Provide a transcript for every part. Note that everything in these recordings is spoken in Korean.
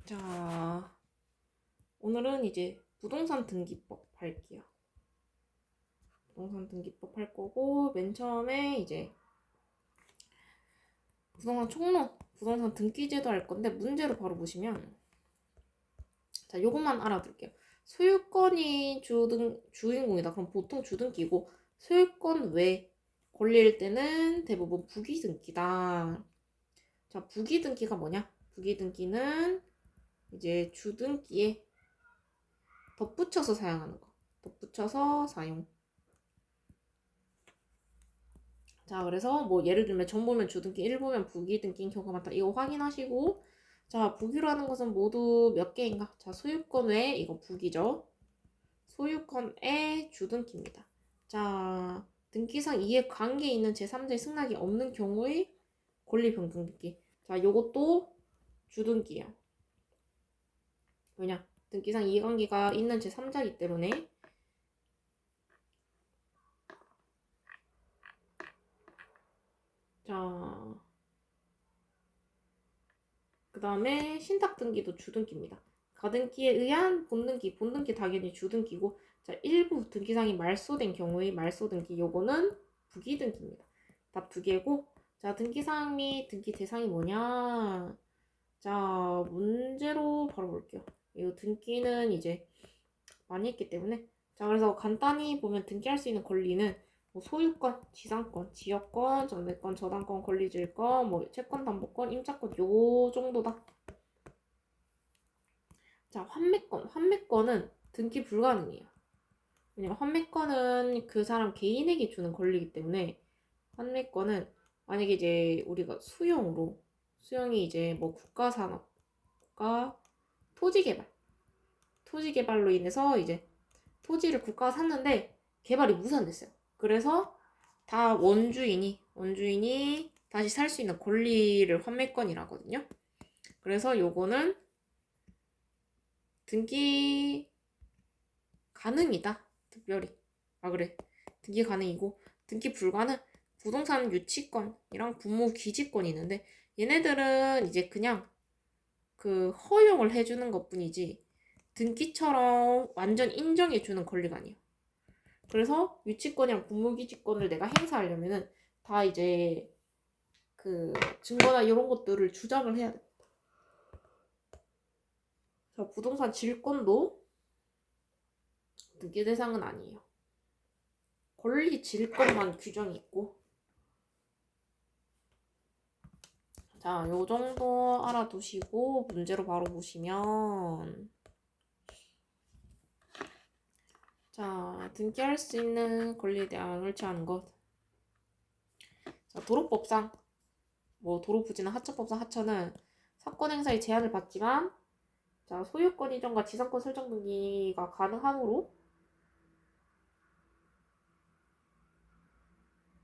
자, 오늘은 이제 부동산 등기법 할게요. 부동산 등기법 할 거고, 맨 처음에 이제 부동산 총론, 부동산 등기제도 할 건데, 문제로 바로 보시면, 자, 요것만 알아둘게요. 소유권이 주인공이다. 그럼 보통 주등기고, 소유권 외 권리일 때는 대부분 부기등기다. 자, 부기등기가 뭐냐? 부기등기는 이제 주등기에 덧붙여서 사용하는 거. 덧붙여서 사용. 자, 그래서 뭐 예를 들면 전보면 주등기, 일보면 부기등기인 경우가 많다. 이거 확인하시고, 자, 부기로 하는 것은 모두 몇 개인가? 자, 소유권 외 이거 부기죠. 소유권의 주등기입니다. 자, 등기상 이해 관계 있는 제3자의 승낙이 없는 경우의 권리변경등기. 자, 요것도 주등기예요. 왜냐? 등기상 이해관계가 있는 제3자이기 때문에. 자, 그 다음에 신탁등기도 주등기입니다. 가등기에 의한 본등기, 본등기 당연히 주등기고, 자, 일부 등기상이 말소된 경우의 말소등기, 요거는 부기등기입니다. 답 두 개고, 자, 등기사항 및 등기 대상이 뭐냐? 자, 문제로 바로 볼게요. 이 등기는 이제 많이 했기 때문에, 자, 그래서 간단히 보면 등기할 수 있는 권리는 뭐 소유권, 지상권, 지역권, 전매권, 저당권, 권리질권, 뭐 채권, 담보권, 임차권 요 정도다. 자, 환매권은 등기 불가능해요. 왜냐면 환매권은 그 사람 개인에게 주는 권리이기 때문에 환매권은 만약에 이제 우리가 수용이 이제 뭐 국가산업, 국가 토지개발로 인해서 이제 토지를 국가가 샀는데 개발이 무산됐어요. 그래서 다 원주인이 다시 살 수 있는 권리를 환매권이라거든요. 그래서 요거는 등기 가능이다. 특별히. 아, 그래. 등기 가능이고, 등기 불가는 부동산 유치권이랑 부모 기지권이 있는데, 얘네들은 이제 그냥 그 허용을 해주는 것 뿐이지, 등기처럼 완전 인정해주는 권리가 아니에요. 그래서 유치권이랑 부모 기지권을 내가 행사하려면은 다 이제 그 증거나 이런 것들을 주장을 해야 돼. 자, 부동산 질권도 등기 대상은 아니에요. 권리 질권만 규정이 있고. 자, 요 정도 알아두시고 문제로 바로 보시면, 자, 등기할 수 있는 권리에 대한 옳지않은 것. 자, 도로법상 뭐 도로부지나 하천법상 하천은 사건 행사의 제한을 받지만, 자, 소유권 이전과 지상권 설정 등기가 가능하므로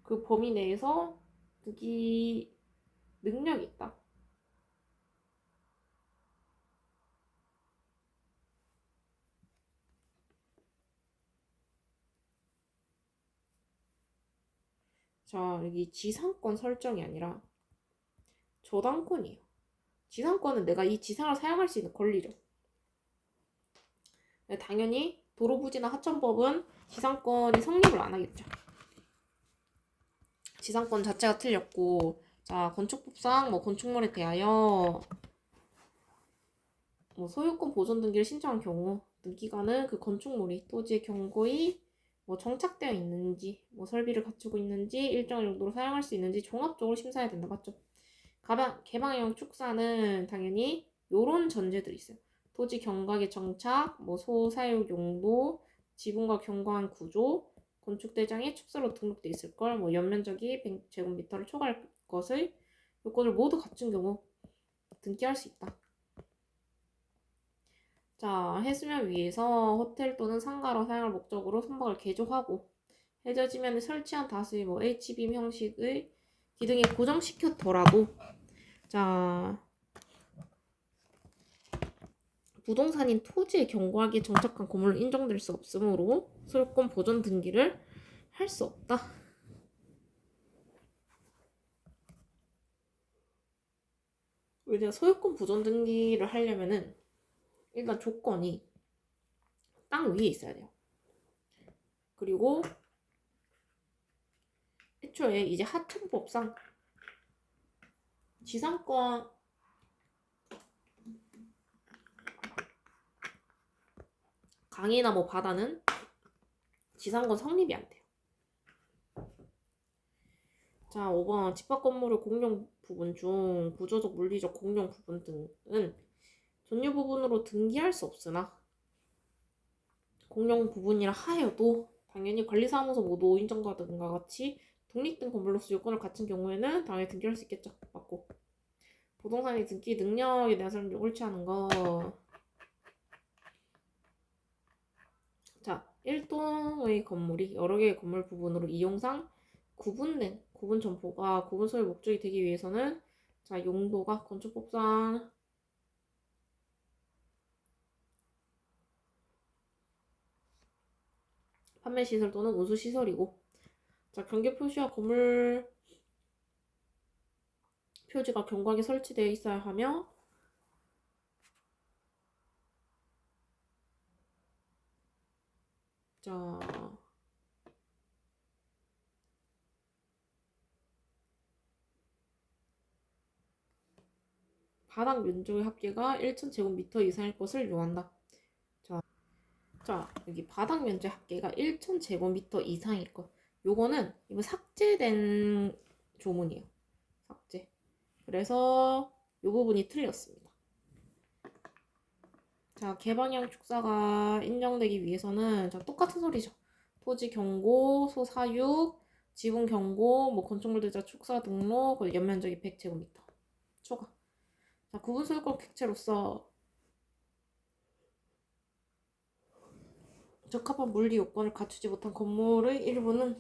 그 범위 내에서 등기 능력이 있다. 자, 여기 지상권 설정이 아니라 저당권이에요. 지상권은 내가 이 지상을 사용할 수 있는 권리죠. 당연히 도로부지나 하천법은 지상권이 성립을 안 하겠죠. 지상권 자체가 틀렸고, 자, 건축법상 뭐 건축물에 대하여 뭐 소유권 보존 등기를 신청한 경우 등기관은 그 건축물이 토지의 경고히 뭐 정착되어 있는지, 뭐 설비를 갖추고 있는지, 일정한 용도로 사용할 수 있는지 종합적으로 심사해야 된다. 맞죠? 개방형 축사는 당연히 요런 전제들이 있어요. 토지 경각의 정착, 뭐 소사육 용도, 지붕과 경과한 구조, 건축대장에 축사로 등록돼 있을 걸, 뭐 연면적이 100제곱미터를 초과할 것을 요건을 모두 갖춘 경우 등기할 수 있다. 자, 해수면 위에서 호텔 또는 상가로 사용할 목적으로 선박을 개조하고 해저지면에 설치한 다수의 뭐 H빔 형식의 기둥에 고정시켰더라도, 자, 부동산인 토지에 경과하기에 정착한 건물로 인정될 수 없으므로 소유권 보존 등기를 할 수 없다. 우리가 소유권 보존 등기를 하려면은 일단 조건이 땅 위에 있어야 돼요. 그리고 애초에 이제 하청법상 지상권 강이나 뭐 바다는 지상권 성립이 안 돼요. 자, 5번 집합 건물의 공용 부분 중 구조적, 물리적 공용 부분 등은 전유 부분으로 등기할 수 없으나 공용 부분이라 하여도 당연히 관리사무소 모두 5인정과 같이 독립된 건물로서 요건을 갖춘 경우에는 당연히 등기할 수 있겠죠. 맞고. 부동산의 등기 능력에 대한 설명 좀 옳지 않은 거. 자, 1동의 건물이 여러 개의 건물 부분으로 이용상 구분된 구분 점포가 구분 소유 목적이 되기 위해서는 자, 용도가 건축법상 판매 시설 또는 운수 시설이고, 자, 경계 표시와 건물 표지가 견고하게 설치되어 있어야 하며, 자, 바닥 면적의 합계가 1,000제곱미터 이상일 것을 요한다. 자, 여기 바닥 면적 합계가 1,000제곱미터 이상일 것. 요거는 이거 삭제된 조문이에요. 삭제. 그래서 요 부분이 틀렸습니다. 자, 개방형 축사가 인정되기 위해서는 자, 똑같은 소리죠. 토지 경고, 소 사육, 지분 경고, 뭐 건축물 대자 축사 등록, 연면적이 100제곱미터. 초과. 자, 구분 소유권 객체로서 적합한 물리 요건을 갖추지 못한 건물의 일부는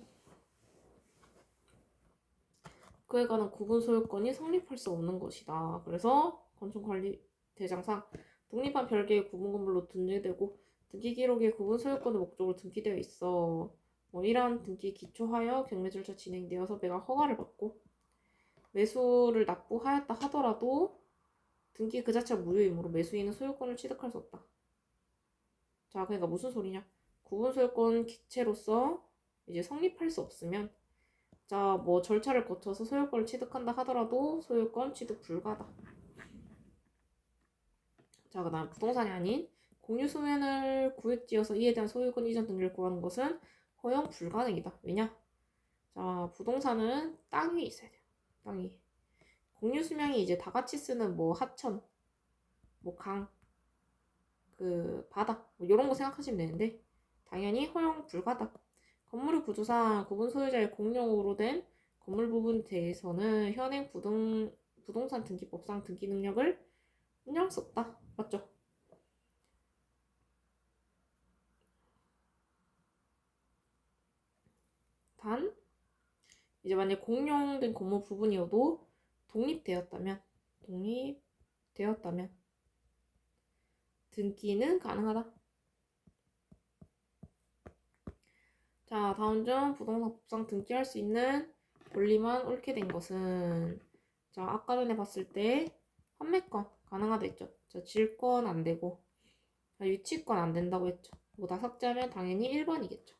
그에 관한 구분 소유권이 성립할 수 없는 것이다. 그래서 건축관리대장상 독립한 별개의 구분 건물로 등재되고 등기 기록에 구분 소유권의 목적으로 등기되어 있어. 뭐 이러한 등기 기초하여 경매 절차 진행되어서 매각 허가를 받고 매수를 납부하였다 하더라도 등기 그 자체가 무효이므로 매수인은 소유권을 취득할 수 없다. 자, 그러니까 무슨 소리냐? 구분 소유권 기체로서 이제 성립할 수 없으면 자, 뭐 절차를 거쳐서 소유권을 취득한다 하더라도 소유권 취득 불가다. 자, 그 다음 부동산이 아닌 공유 수면을 구획지어서 이에 대한 소유권 이전 등기를 구하는 것은 허용 불가능이다. 왜냐? 자, 부동산은 땅 위에 있어야 돼요. 땅 위에. 공유 수명이 이제 다 같이 쓰는 뭐 하천, 뭐 강, 그 바다, 뭐 이런 거 생각하시면 되는데 당연히 허용 불가다. 건물의 구조상 구분 소유자의 공용으로 된 건물 부분에 대해서는 현행 부동산 등기법상 등기 능력을 인정할 수 없다. 맞죠? 단 이제 만약 공용된 건물 부분이어도 독립되었다면 등기는 가능하다. 자, 다음 중 부동산법상 등기할 수 있는 권리만 옳게 된 것은 자, 아까 전에 봤을 때 판매권 가능하다 했죠. 자, 질권 안 되고 자, 유치권 안 된다고 했죠. 이거 다 삭제하면 당연히 1번이겠죠.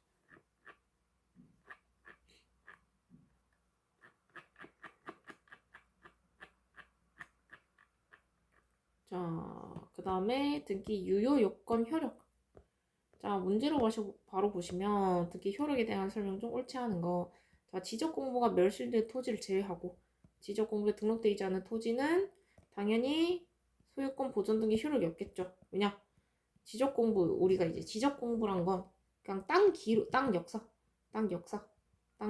자, 그 다음에 등기 유효 요건 효력. 자, 문제로 바로 보시면 등기 효력에 대한 설명 좀 옳지 않은 거. 자, 지적 공부가 멸실된 토지를 제외하고 지적 공부에 등록되어 있지 않은 토지는 당연히 소유권 보존 등기 효력이 없겠죠. 왜냐? 지적 공부 우리가 이제 지적 공부란 건 그냥 땅 기록, 땅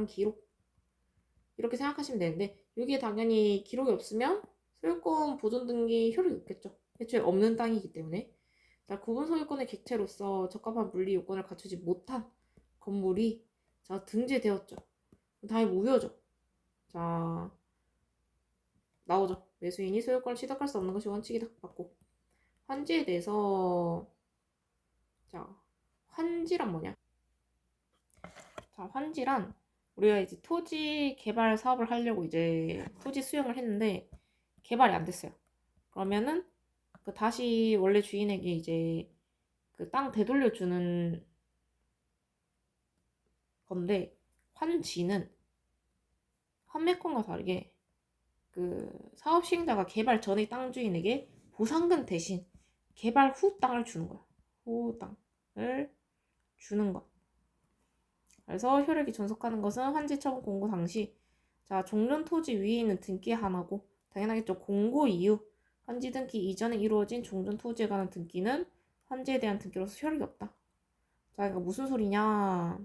기록 이렇게 생각하시면 되는데 여기에 당연히 기록이 없으면 소유권 보존 등기 효력이 없겠죠. 애초에 없는 땅이기 때문에. 자, 구분 소유권의 객체로서 적합한 물리 요건을 갖추지 못한 건물이 자, 등재되었죠. 당연히 무효죠. 자, 나오죠. 매수인이 소유권을 취득할 수 없는 것이 원칙이다. 맞고. 환지에 대해서 자, 환지란 뭐냐? 자, 환지란 우리가 이제 토지 개발 사업을 하려고 이제 토지 수용을 했는데 개발이 안 됐어요. 그러면은 그 다시 원래 주인에게 이제 그 땅 되돌려주는 건데, 환지는 환매권과 다르게 그 사업 시행자가 개발 전의 땅 주인에게 보상금 대신 개발 후 땅을 주는 거야. 후 땅을 주는 것. 그래서 효력이 존속하는 것은 환지 처분 공고 당시, 자, 종전 토지 위에 있는 등기 하나고, 당연하겠죠. 공고 이후 환지 등기 이전에 이루어진 종전 토지에 관한 등기는 환지에 대한 등기로서 효력이 없다. 자, 이거 무슨 소리냐?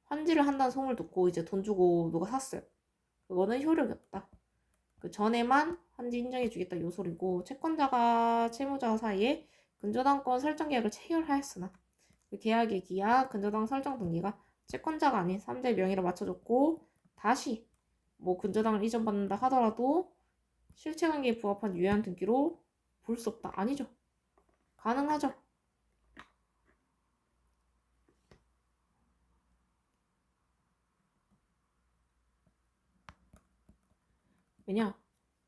환지를 한다는 소문을 듣고 이제 돈 주고 누가 샀어요. 그거는 효력이 없다. 그 전에만 환지 인정해주겠다 요 소리고, 채권자가 채무자 사이에 근저당권 설정 계약을 체결하였으나 그 계약의 기한 근저당 설정 등기가 채권자가 아닌 3자의 명의로 맞춰졌고, 다시 뭐 근저당을 이전받는다 하더라도 실체관계에 부합한 유효한 등기로 볼 수 없다. 아니죠. 가능하죠. 왜냐?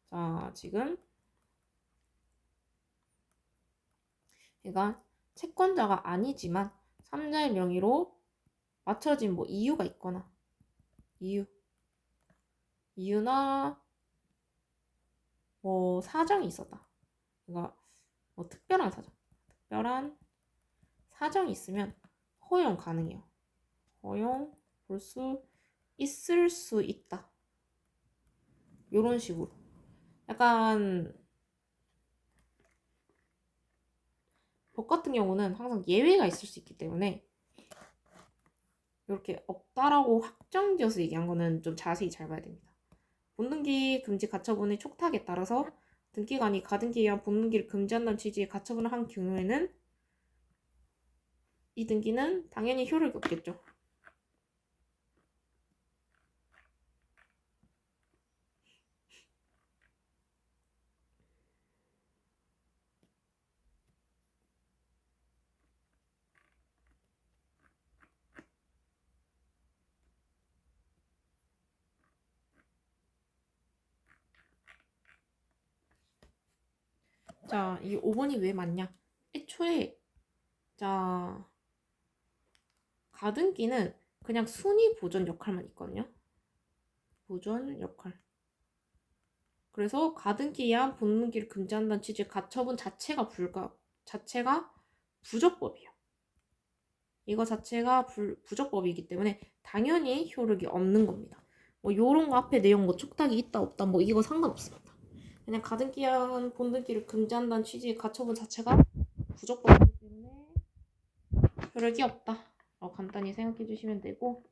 자, 지금 얘가 채권자가 아니지만 3자의 명의로 맞춰진 뭐 이유가 있거나, 이유나 뭐 사정이 있었다. 그러니까 뭐 특별한 사정이 있으면 허용 가능해요. 허용 볼 수 있을 수 있다. 요런 식으로. 약간 법 같은 경우는 항상 예외가 있을 수 있기 때문에 이렇게 없다라고 확정지어서 얘기한 거는 좀 자세히 잘 봐야 됩니다. 본등기 금지 가처분의 촉탁에 따라서 등기관이 가등기에 의한 본등기를 금지한다는 취지의 가처분을 한 경우에는 이 등기는 당연히 효력이 없겠죠. 자, 이 5번이 왜 맞냐? 애초에 자, 가등기는 그냥 순위 보존 역할만 있거든요. 보존 역할. 그래서 가등기에 의한 본등기를 금지한다는 취지의 가처분 자체가 부적법이에요. 이거 자체가 부적법이기 때문에 당연히 효력이 없는 겁니다. 뭐 요런 거 앞에 내용 뭐 촉탁이 있다 없다 뭐 이거 상관없습니다. 그냥 가등기에 의한 본등기를 금지한다는 취지의 가처분 자체가 부적법이기 때문에 효력이 없다. 간단히 생각해 주시면 되고,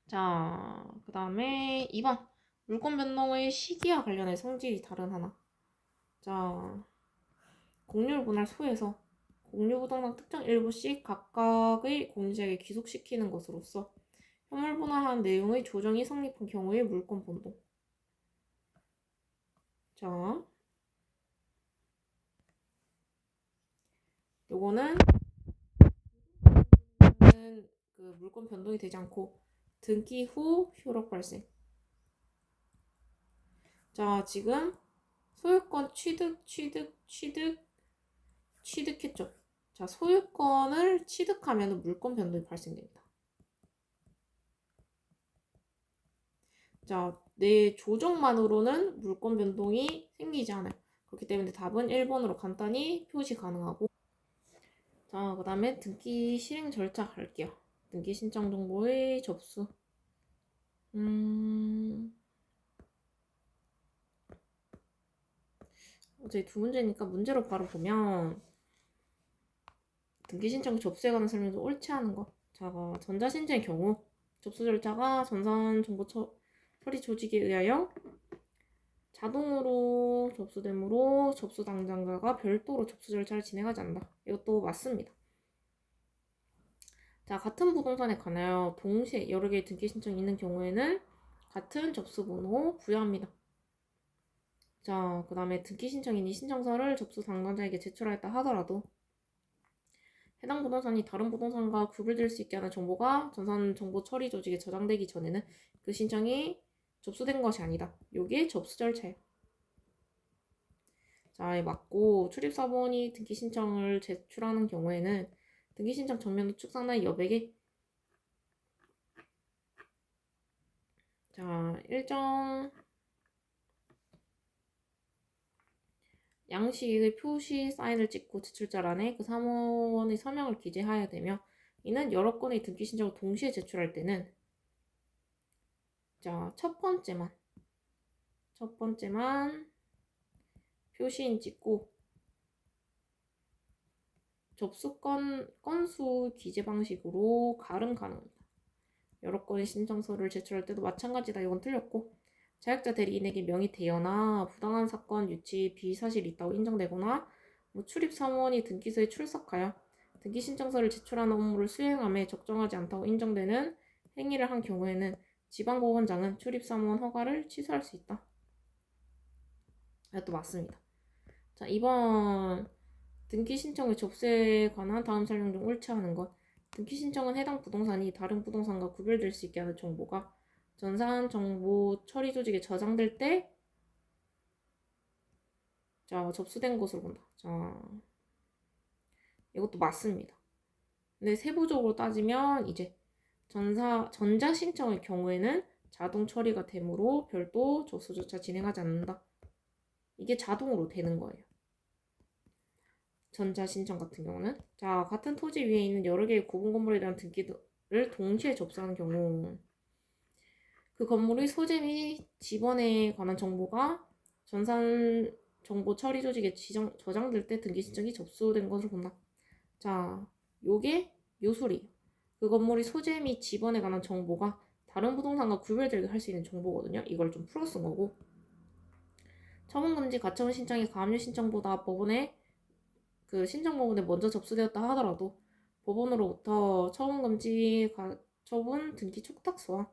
자, 그 다음에 2번 물권 변동의 시기와 관련해 성질이 다른 하나. 자, 공유를 분할 소에서 공유부동산 특정 일부씩 각각의 공유자에게 귀속시키는 것으로서 현물 분할한 내용의 조정이 성립한 경우의 물권 변동. 자, 요거는 그 물권 변동이 되지 않고 등기 후 효력 발생. 자, 지금 소유권 취득했죠. 자, 소유권을 취득하면 물권 변동이 발생됩니다. 자, 내 조정만으로는 물권 변동이 생기지 않아요. 그렇기 때문에 답은 1번으로 간단히 표시 가능하고, 자, 그 다음에 등기 실행 절차 갈게요. 등기 신청 정보의 접수. 어제 두 문제니까 문제로 바로 보면 등기 신청 접수에 관한 설명도 옳지 않은 거. 자, 전자신재의 경우 접수 절차가 전산 정보 처리 조직에 의하여 자동으로 접수되므로 접수 담당자가 별도로 접수 절차를 진행하지 않는다. 이것도 맞습니다. 자, 같은 부동산에 관하여 동시에 여러 개의 등기 신청이 있는 경우에는 같은 접수 번호 부여합니다. 자, 그 다음에 등기 신청인이 신청서를 접수 담당자에게 제출하였다 하더라도 해당 부동산이 다른 부동산과 구별될 수 있게 하는 정보가 전산 정보 처리 조직에 저장되기 전에는 그 신청이 접수된 것이 아니다. 요게 접수 절차예요. 자에 맞고 출입사본이 등기 신청을 제출하는 경우에는 등기 신청 전면 노축 상납 여백에 자 일정 양식의 표시 사인을 찍고 제출자란에 그 사무원의 서명을 기재하여야 되며 이는 여러 건의 등기 신청을 동시에 제출할 때는 자 첫 번째만 표시인 찍고 접수건 건수 기재 방식으로 가름 가능합니다. 여러 건의 신청서를 제출할 때도 마찬가지다. 이건 틀렸고 자격자 대리인에게 명의 대여나 부당한 사건 유치 비사실이 있다고 인정되거나 출입 사무원이 등기소에 출석하여 등기 신청서를 제출하는 업무를 수행함에 적정하지 않다고 인정되는 행위를 한 경우에는 지방법원장은 출입 사무원 허가를 취소할 수 있다. 이것도 맞습니다. 자, 이번 등기 신청의 접수에 관한 다음 설명 중 옳지 않은 것. 등기 신청은 해당 부동산이 다른 부동산과 구별될 수 있게 하는 정보가 전산 정보 처리 조직에 저장될 때 자, 접수된 것으로 본다. 자, 이것도 맞습니다. 근데 세부적으로 따지면 이제 전자 신청의 경우에는 자동 처리가 되므로 별도 접수조차 진행하지 않는다. 이게 자동으로 되는 거예요. 전자 신청 같은 경우는 자 같은 토지 위에 있는 여러 개의 구분 건물에 대한 등기를 동시에 접수하는 경우 그 건물의 소재 및 지번에 관한 정보가 전산 정보 처리 조직에 저장될 때 등기 신청이 접수된 것으로 본다. 자, 요게 요술이에요. 그 건물의 소재 및 지번에 관한 정보가 다른 부동산과 구별되게 할 수 있는 정보거든요. 이걸 좀 풀어 쓴 거고. 처분금지 가처분 신청이 가압류 신청보다 법원에 그 신청 부분에 먼저 접수되었다 하더라도 법원으로부터 처분금지 가처분 등기 촉탁서와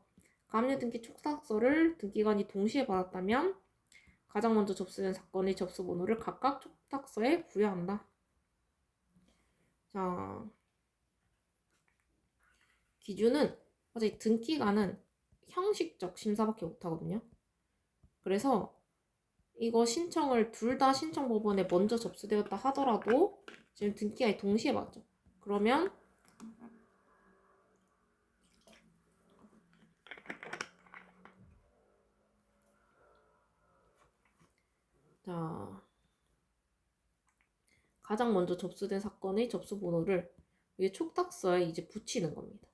가압류 등기 촉탁서를 등기관이 동시에 받았다면 가장 먼저 접수된 사건의 접수번호를 각각 촉탁서에 부여한다. 자, 기준은 사실 등기관은 형식적 심사밖에 못하거든요. 그래서 이거 신청을 둘 다 신청법원에 먼저 접수되었다 하더라도 지금 등기가 동시에 맞죠. 그러면 자 가장 먼저 접수된 사건의 접수번호를 위에 촉탁서에 이제 붙이는 겁니다.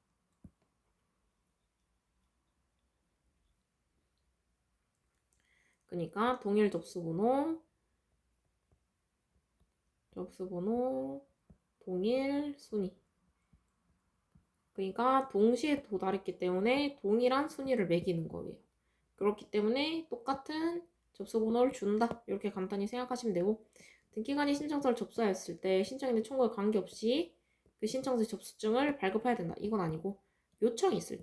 그러니까 동일 접수번호, 동일 순위. 그러니까 동시에 도달했기 때문에 동일한 순위를 매기는 거예요. 그렇기 때문에 똑같은 접수번호를 준다. 이렇게 간단히 생각하시면 되고 등기관이 신청서를 접수하였을 때 신청인의 청구에 관계없이 그 신청서의 접수증을 발급해야 된다. 이건 아니고 요청이 있을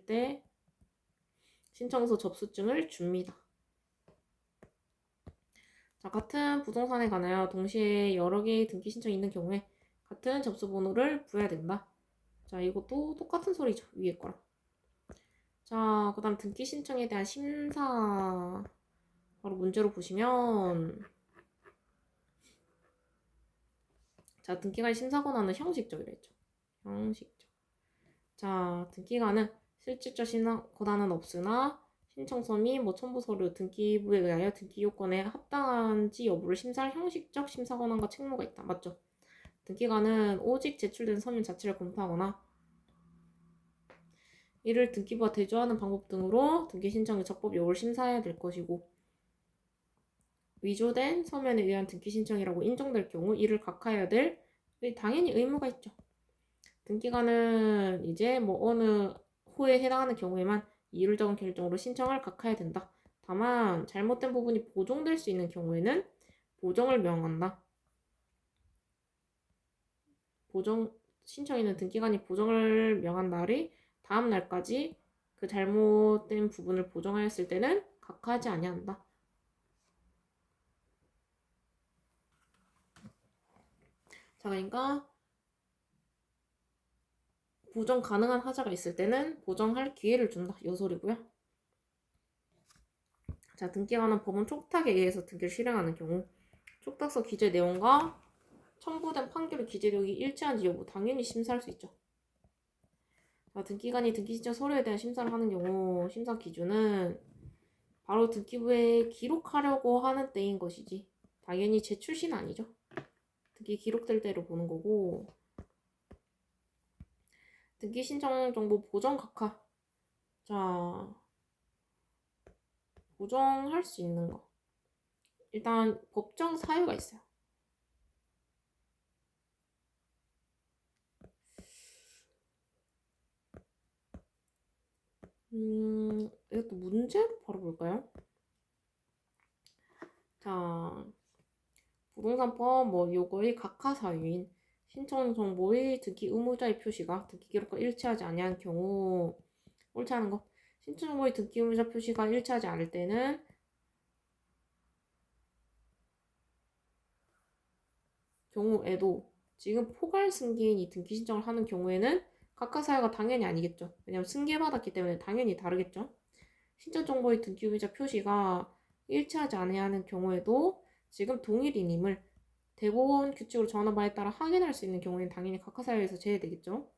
때 신청서 접수증을 줍니다. 자, 같은 부동산에 관하여 동시에 여러 개의 등기 신청이 있는 경우에 같은 접수번호를 부여해야 된다. 자, 이것도 똑같은 소리죠. 위에 거랑. 자, 그 다음 등기 신청에 대한 심사 바로 문제로 보시면 자, 등기관 심사 권한은 형식적이라 했죠. 형식적. 자, 등기관은 실질적 심사 권한은 없으나 신청서 및 첨부 서류, 등기부에 의하여 등기 요건에 합당한지 여부를 심사할 형식적 심사 권한과 책무가 있다. 맞죠? 등기관은 오직 제출된 서면 자체를 검토하거나 이를 등기부와 대조하는 방법 등으로 등기 신청의 적법 여부를 심사해야 될 것이고 위조된 서면에 의한 등기 신청이라고 인정될 경우 이를 각하해야 될 당연히 의무가 있죠. 등기관은 이제 어느 호에 해당하는 경우에만 이율적인 결정으로 신청을 각하해야 된다. 다만 잘못된 부분이 보정될 수 있는 경우에는 보정을 명한다. 신청인은 등기관이 보정을 명한 날의 다음 날까지 그 잘못된 부분을 보정하였을 때는 각하하지 아니한다. 자, 그러니까 보정 가능한 하자가 있을 때는 보정할 기회를 준다. 요 소리고요. 자, 등기에 관한 법원 촉탁에 의해서 등기를 실행하는 경우 촉탁서 기재 내용과 첨부된 판결의 기재력이 일치한지 여부 당연히 심사할 수 있죠. 자, 등기관이 등기 신청 서류에 대한 심사를 하는 경우 심사 기준은 바로 등기부에 기록하려고 하는 때인 것이지 당연히 제출 시는 아니죠. 등기 기록될 때로 보는 거고 등기 신청 정보 보정 각하. 자, 보정할 수 있는 거. 일단 법정 사유가 있어요. 이것도 문제로 바로 볼까요? 자, 부동산법 요거의 각하 사유인 신청 정보의 등기 의무자의 표시가 등기 기록과 일치하지 아니한 경우 옳지 않은 거. 신청 정보의 등기 의무자 표시가 일치하지 않을 때는 경우에도 지금 포괄 승계인이 등기 신청을 하는 경우에는 각하 사유가 당연히 아니겠죠. 왜냐면 승계받았기 때문에 당연히 다르겠죠. 신청 정보의 등기 의무자 표시가 일치하지 않는 경우에도 지금 동일인임을 대법원 규칙으로 정하는 바에 따라 확인할 수 있는 경우에는 당연히 각하 사유에서 제외되겠죠.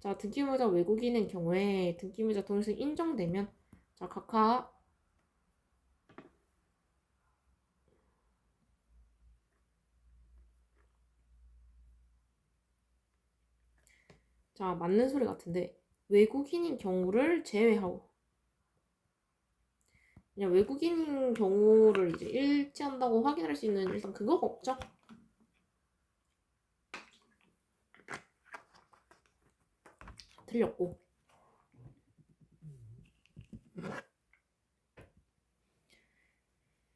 자, 등기 의무자 외국인인 경우에 등기 의무자 동일성이 인정되면 자, 각하 자, 맞는 소리 같은데 외국인인 경우를 제외하고 그냥 외국인인 경우를 이제 일치한다고 확인할 수 있는 일단 근거가 없죠. 틀렸고.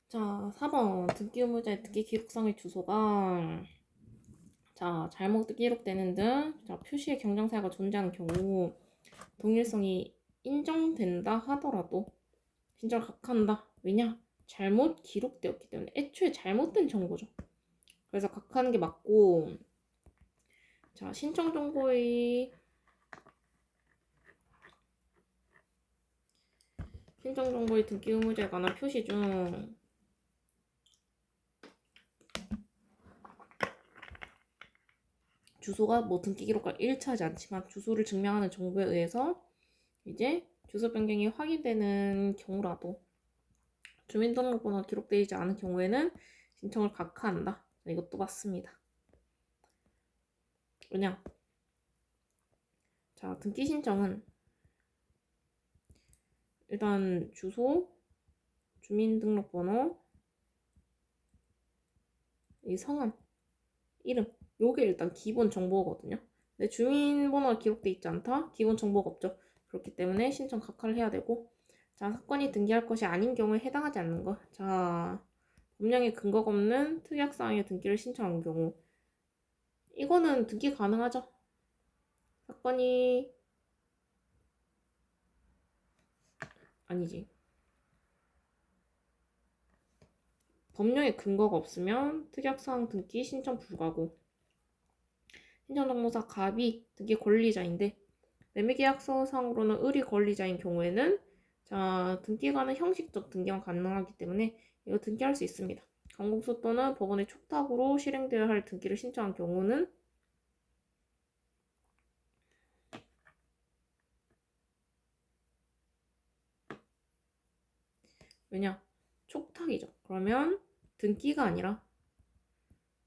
자, 4번 등기 의무자의 등기 기록상의 주소가 자, 잘못 기록되는 등 자, 표시의 경정사유가 존재하는 경우 동일성이 인정된다 하더라도 신청을 각하한다. 왜냐? 잘못 기록되었기 때문에 애초에 잘못된 정보죠. 그래서 각하하는 게 맞고 자, 신청 정보의 등기 의무자에 관한 표시 중 주소가 등기 기록과 일치하지 않지만 주소를 증명하는 정보에 의해서 이제 주소 변경이 확인되는 경우라도 주민등록번호가 기록되지 않은 경우에는 신청을 각하한다. 이것도 맞습니다. 왜냐? 자, 등기 신청은 일단 주소, 주민등록번호, 이 성함, 이름 요게 일단 기본 정보거든요. 근데 주민번호가 기록돼 있지 않다? 기본 정보가 없죠. 그렇기 때문에 신청 각하를 해야 되고 자, 사건이 등기할 것이 아닌 경우에 해당하지 않는 거. 자, 법령에 근거가 없는 특약사항의 등기를 신청한 경우 이거는 등기 가능하죠. 사건이 아니지. 법령에 근거가 없으면 특약사항 등기 신청 불가고 신청정보사 갑이 등기 권리자인데 매매계약서상으로는 을이 권리자인 경우에는 자, 등기가는 형식적 등기만 가능하기 때문에 이거 등기할 수 있습니다. 강공소 또는 법원의 촉탁으로 실행되어야 할 등기를 신청한 경우는 왜냐? 촉탁이죠. 그러면 등기가 아니라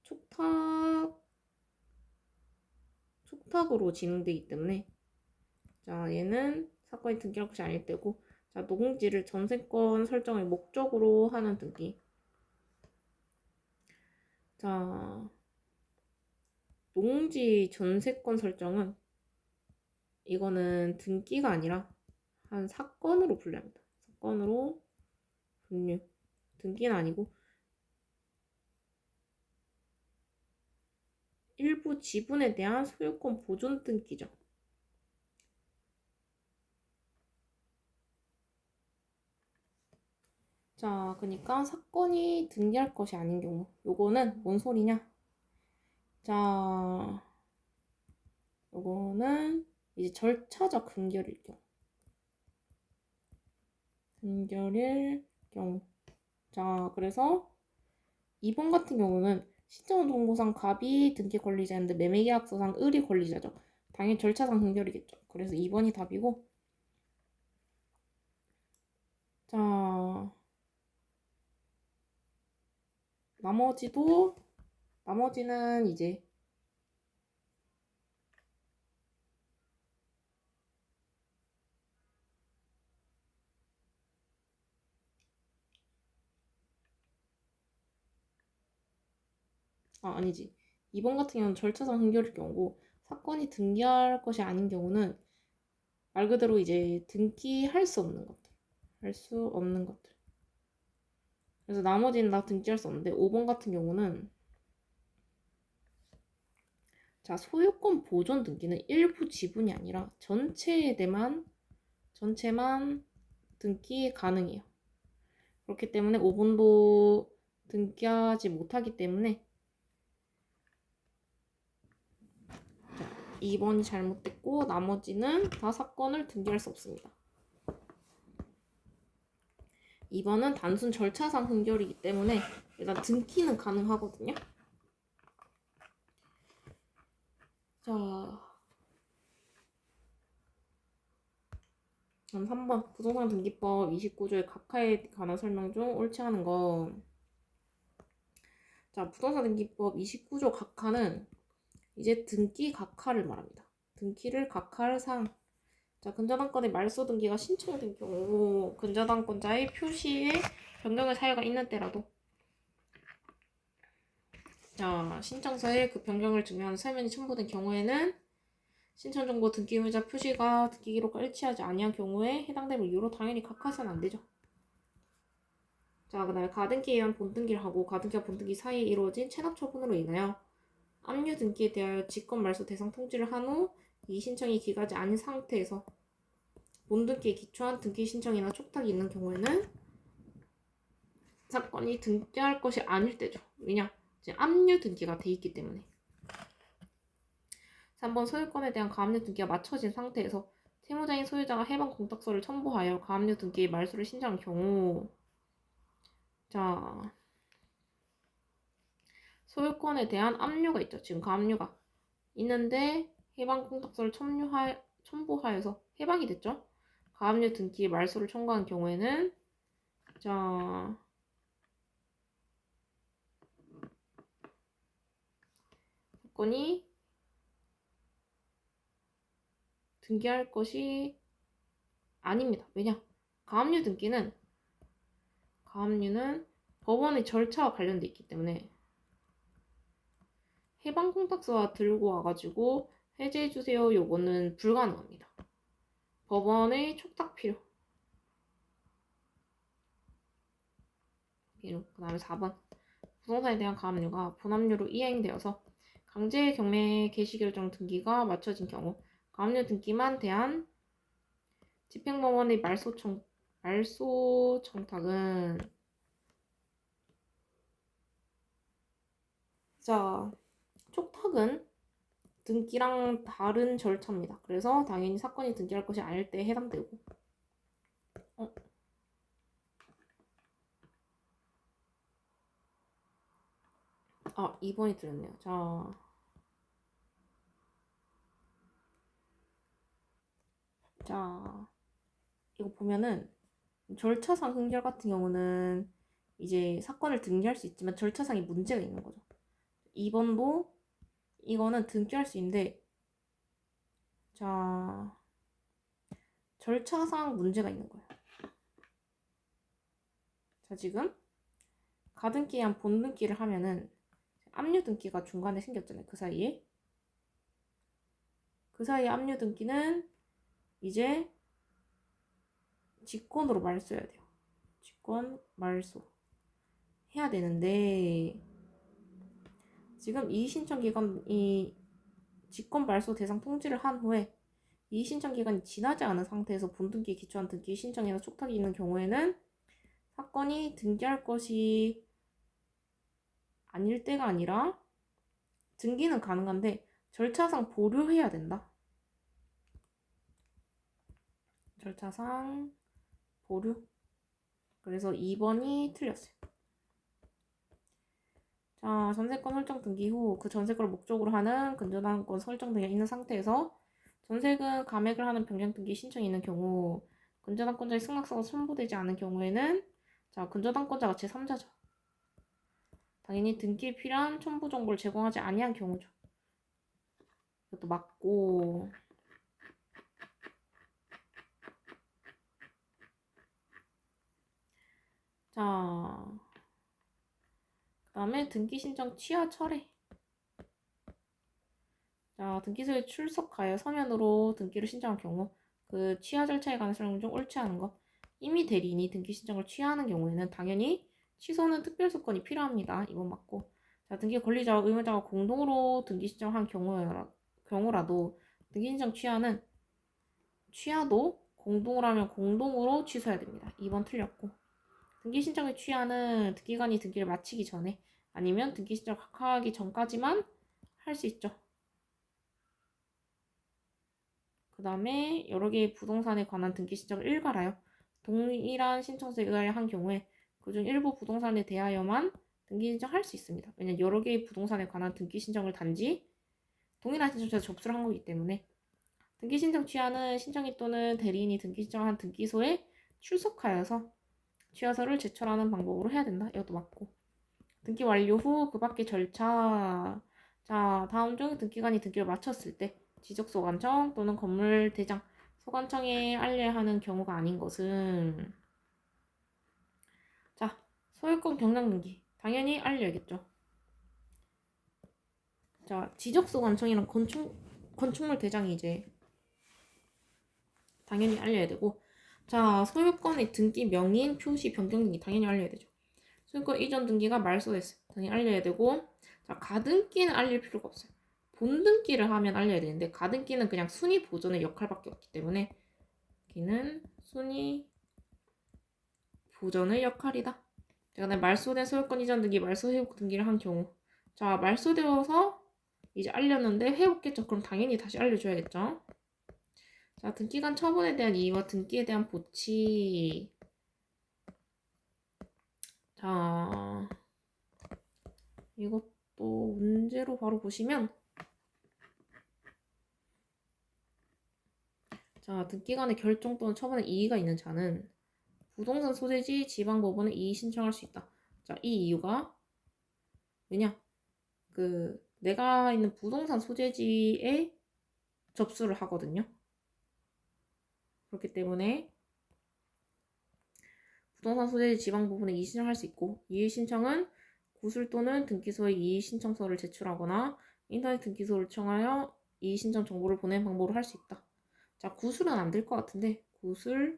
촉탁으로 진행되기 때문에 자, 얘는 사건이 등기할 것이 아닐 때고 자, 농지를 전세권 설정의 목적으로 하는 등기. 자, 농지 전세권 설정은 이거는 등기가 아니라 한 사건으로 분류합니다. 사건으로 분류. 등기는 아니고 일부 지분에 대한 소유권 보존 등기죠. 자, 그러니까 사건이 등기할 것이 아닌 경우 요거는 뭔 소리냐? 자, 요거는 이제 절차적 근결일 경우. 근결일 경우 자, 그래서 2번 같은 경우는 신청정보상 갑이 등기 권리자인데 매매계약서상 을이 권리자죠. 당연히 절차상 흥결이겠죠. 그래서 2번이 답이고. 자, 나머지는 이제 아니지. 2번 같은 경우는 절차상 흥결일 경우고 사건이 등기할 것이 아닌 경우는 말 그대로 이제 등기할 수 없는 것들. 할 수 없는 것들. 그래서 나머지는 다 등기할 수 없는데 5번 같은 경우는 자, 소유권 보존 등기는 일부 지분이 아니라 전체만 등기 가능해요. 그렇기 때문에 5번도 등기하지 못하기 때문에 2번이 잘못됐고 나머지는 다 사건을 등기할 수 없습니다. 2번은 단순 절차상 흥결이기 때문에 일단 등기는 가능하거든요. 자, 그럼 3번 부동산 등기법 29조의 각하에 관한 설명 중 옳지 않은 거. 자, 부동산 등기법 29조 각하는 이제 등기 각하를 말합니다. 등기를 각하할 사항. 자, 근저당권의 말소 등기가 신청된 경우 근저당권자의 표시에 변경의 사유가 있는 때라도 자, 신청서에 그 변경을 증명하는 서면이 첨부된 경우에는 신청정보 등기 의무자 표시가 등기 기록과 일치하지 아니한 경우에 해당되는 이유로 당연히 각하해서는 안 되죠. 자, 그 다음에 가등기에 의한 본등기를 하고 가등기와 본등기 사이에 이루어진 체납 처분으로 인하여 압류 등기에 대하여 직권 말소 대상 통지를 한 후 이 신청이 기각이 아닌 상태에서 본등기에 기초한 등기 신청이나 촉탁이 있는 경우에는 사건이 등기할 것이 아닐 때죠. 왜냐? 이제 압류 등기가 돼 있기 때문에. 3번 소유권에 대한 가압류 등기가 마쳐진 상태에서 채무자인 소유자가 해방 공탁서를 첨부하여 가압류 등기의 말소를 신청한 경우 자, 소유권에 대한 압류가 있죠. 지금 가압류가 있는데 해방 공탁서를 첨부하여서 해방이 됐죠. 가압류 등기의 말소를 청구한 경우에는 자, 사건이 등기할 것이 아닙니다. 왜냐? 가압류는 법원의 절차와 관련돼 있기 때문에 해방 공탁서와 들고 와가지고 해제해주세요 요거는 불가능합니다. 법원의 촉탁 필요. 그 다음에 4번 부동산에 대한 가압류가 분압류로 이행되어서 강제 경매 개시결정 등기가 마쳐진 경우 가압류 등기만 대한 집행법원의 말소 청탁은 자, 촉탁은 등기랑 다른 절차입니다. 그래서 당연히 사건이 등기할 것이 아닐 때 해당되고 2번이 틀렸네요. 자, 이거 보면은 절차상 흥결 같은 경우는 이제 사건을 등기할 수 있지만 절차상에 문제가 있는 거죠. 2번도 이거는 등기할 수 있는데 자, 절차상 문제가 있는 거예요. 자, 지금 가등기에 한 본등기를 하면은 압류 등기가 중간에 생겼잖아요. 그 사이에 압류 등기는 이제 직권으로 말소해야 돼요. 직권 말소 해야 되는데 지금 이의신청기관이 직권 말소 대상 통지를 한 후에 이의신청기간이 지나지 않은 상태에서 본등기에 기초한 등기 신청이나 촉탁이 있는 경우에는 사건이 등기할 것이 아닐 때가 아니라 등기는 가능한데 절차상 보류해야 된다. 절차상 보류. 그래서 2번이 틀렸어요. 자, 전세권 설정 등기 후 그 전세권을 목적으로 하는 근저당권 설정 등이 있는 상태에서 전세금 감액을 하는 변경 등기 신청이 있는 경우 근저당권자의 승낙서가 첨부되지 않은 경우에는 자, 근저당권자가 제3자죠. 당연히 등기에 필요한 첨부 정보를 제공하지 아니한 경우죠. 이것도 맞고 자, 그 다음에 등기 신청 취하 철회. 자, 등기소에 출석하여 서면으로 등기를 신청한 경우 그 취하 절차에 관한 설명 중 옳지 않은 것. 이미 대리인이 등기 신청을 취하하는 경우에는 당연히 취소는 특별소건이 필요합니다. 이번 맞고. 자, 등기 권리자와 의무자가 공동으로 등기 신청한 경우라도 등기 신청 취하도 공동으로 하면 공동으로 취소해야 됩니다. 2번 틀렸고. 등기 신청의 취하는 등기관이 등기를 마치기 전에 아니면 등기 신청 각하하기 전까지만 할 수 있죠. 그 다음에 여러 개의 부동산에 관한 등기 신청을 일괄하여 동일한 신청서에 의하여 한 경우에 그중 일부 부동산에 대하여만 등기 신청할 수 있습니다. 왜냐하면 여러 개의 부동산에 관한 등기 신청을 단지 동일한 신청서에 접수를 한 거기 때문에 등기 신청 취하는 신청인 또는 대리인이 등기 신청한 등기소에 출석하여서 취하서를 제출하는 방법으로 해야 된다. 이것도 맞고. 등기 완료 후 그 밖의 절차. 자, 다음 중 등기관이 등기를 마쳤을 때 지적소관청 또는 건물대장 소관청에 알려야 하는 경우가 아닌 것은 자, 소유권 경락등기 당연히 알려야겠죠. 자, 지적소관청이랑 건축물 대장이 이제 당연히 알려야 되고 자, 소유권의 등기 명인 표시 변경 등기 당연히 알려야 되죠. 소유권 이전 등기가 말소됐어요. 당연히 알려야 되고 자, 가등기는 알릴 필요가 없어요. 본등기를 하면 알려야 되는데 가등기는 그냥 순위 보존의 역할밖에 없기 때문에 여기는 순위 보존의 역할이다. 제가 말소된 소유권 이전 등기, 말소 회복 등기를 한 경우 자, 말소되어서 이제 알렸는데 회복겠죠. 그럼 당연히 다시 알려줘야겠죠. 자, 등기관 처분에 대한 이의와 등기에 대한 보치. 자, 이것도 문제로 바로 보시면 자, 등기관의 결정 또는 처분에 이의가 있는 자는 부동산 소재지 지방법원에 이의 신청할 수 있다. 자, 이 이유가 왜냐? 내가 있는 부동산 소재지에 접수를 하거든요. 그렇기 때문에 부동산 소재지 지방법원에 이의 신청할 수 있고 이의 신청은 구술 또는 등기소에 이의 신청서를 제출하거나 인터넷 등기소를 청하여 이의 신청 정보를 보내는 방법으로 할 수 있다. 자, 구술은 안 될 것 같은데 구술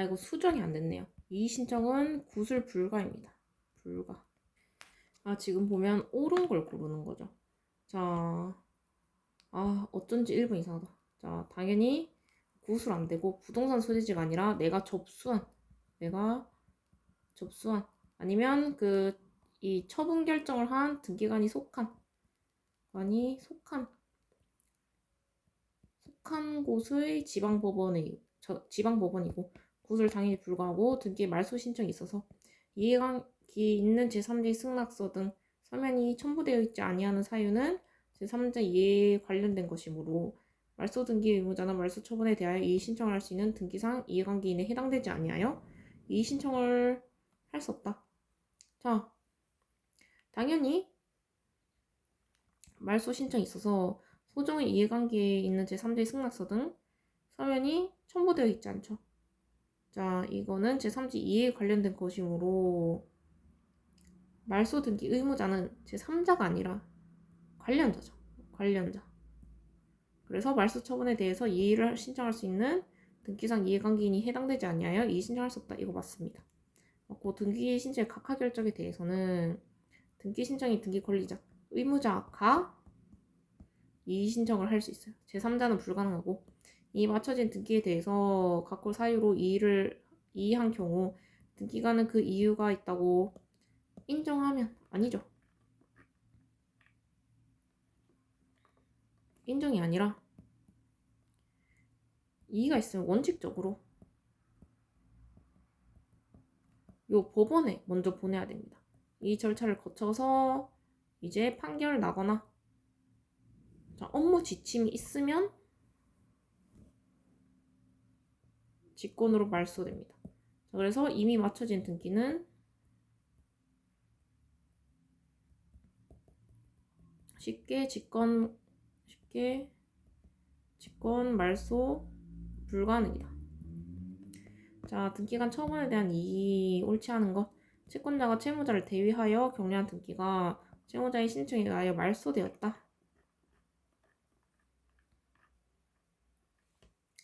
이거 수정이 안 됐네요. 이의 신청은 구술 불가입니다. 불가. 지금 보면 옳은 걸 고르는 거죠. 자, 어쩐지 1번 이상하다. 자, 당연히 구술 안 되고 부동산 소재지가 아니라 내가 접수한 아니면 이 처분 결정을 한 등기관이 속한 곳의 지방법원이고 구술 당연히 불가하고 등기 말소 신청이 있어서 이해관계 있는 제3자 승낙서 등 서면이 첨부되어 있지 아니하는 사유는 제3자 이해에 관련된 것이므로 말소 등기 의무자는 말소 처분에 대하여 이의 신청을 할 수 있는 등기상 이해관계인에 해당되지 아니하여 이의 신청을 할 수 없다. 자, 당연히 말소 신청이 있어서 소정의 이해관계에 있는 제3자의 승낙서 등 서면이 첨부되어 있지 않죠. 자, 이거는 제3자 이해에 관련된 것이므로 말소 등기 의무자는 제3자가 아니라 관련자죠. 관련자. 그래서 말소 처분에 대해서 이의를 신청할 수 있는 등기상 이해관계인이 해당되지 아니하여 이의 신청할 수 없다. 이거 맞습니다. 맞고 등기 신청의 각하 결정에 대해서는 등기 신청이 등기 권리자, 의무자가 이의 신청을 할 수 있어요. 제3자는 불가능하고 이 맞춰진 등기에 대해서 각고 사유로 이의한 경우 등기관은 그 이유가 있다고 인정하면 아니죠. 인정이 아니라 이의가 있으면 원칙적으로 요 법원에 먼저 보내야 됩니다. 이 절차를 거쳐서 이제 판결 나거나 자, 업무 지침이 있으면 직권으로 말소됩니다. 자, 그래서 이미 맞춰진 등기는 쉽게 직권 말소 불가능이다. 자, 등기간 처분에 대한 이의 옳지 않은 것. 채권자가 채무자를 대위하여 격려한 등기가 채무자의 신청에 의하여 말소되었다.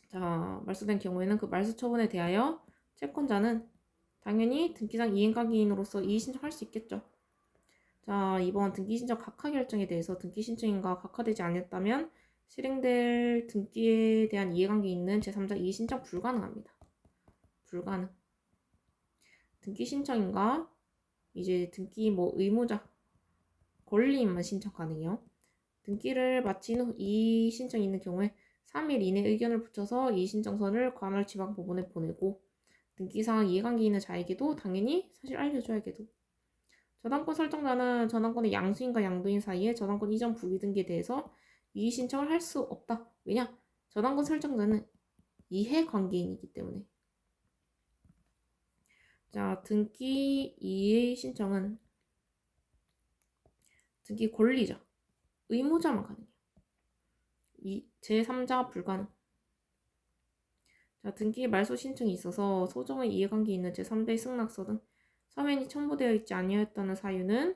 자, 말소된 경우에는 그 말소 처분에 대하여 채권자는 당연히 등기상 이행관계인으로서 이의 신청할 수 있겠죠. 자, 이번 등기 신청 각하 결정에 대해서 등기 신청인과 각하되지 않았다면 실행될 등기에 대한 이해관계 있는 제3자 이의 신청 불가능합니다. 불가능. 등기 신청인과 이제 등기 의무자 권리인만 신청 가능해요. 등기를 마친 후 이의 신청이 있는 경우에 3일 이내 의견을 붙여서 이의 신청서를 관할 지방법원에 보내고 등기상 이해관계 있는 자에게도 당연히 사실 알려줘야겠죠. 저당권 설정자는 저당권의 양수인과 양도인 사이에 저당권 이전 부기 등기에 대해서 이의 신청을 할 수 없다. 왜냐? 저당권 설정자는 이해관계인이기 때문에. 자, 등기 이의 신청은 등기 권리자, 의무자만 가능해요. 제3자 불가능. 자, 등기 말소 신청이 있어서 소정의 이해관계 있는 제3자의 승낙서 등 서면이 첨부되어 있지 아니하였다는 사유는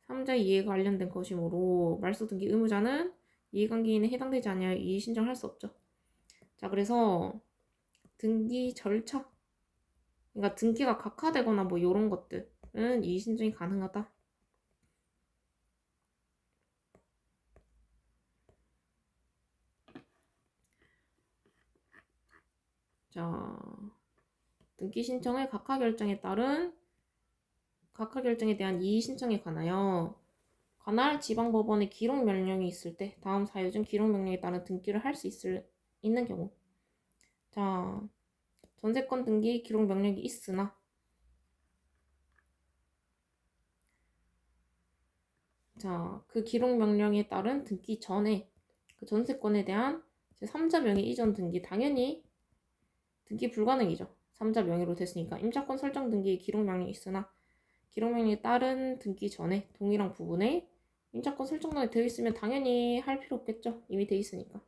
3자의 이해에 관련된 것이므로 말소 등기 의무자는 이해관계인에 해당되지 아니하여 이의 신청할 수 없죠. 자, 그래서 등기 절차, 그러니까 등기가 각하되거나 이런 것들은 이의 신청이 가능하다. 자, 등기 신청의 각하 결정에 따른 각하 결정에 대한 이의 신청에 관하여 관할 지방법원의 기록 명령이 있을 때 다음 사유 중 기록 명령에 따른 등기를 할 수 있는 경우. 자, 전세권 등기 기록 명령이 있으나 자, 그 기록 명령에 따른 등기 전에 그 전세권에 대한 제3자 명의 이전 등기 당연히 등기 불가능이죠. 3자 명의로 됐으니까 임차권 설정 등기 기록 명령이 있으나 기록 명령에 따른 등기 전에 동일한 부분에 임차권 설정등이 되어 있으면 당연히 할 필요 없겠죠. 이미 되어 있으니까.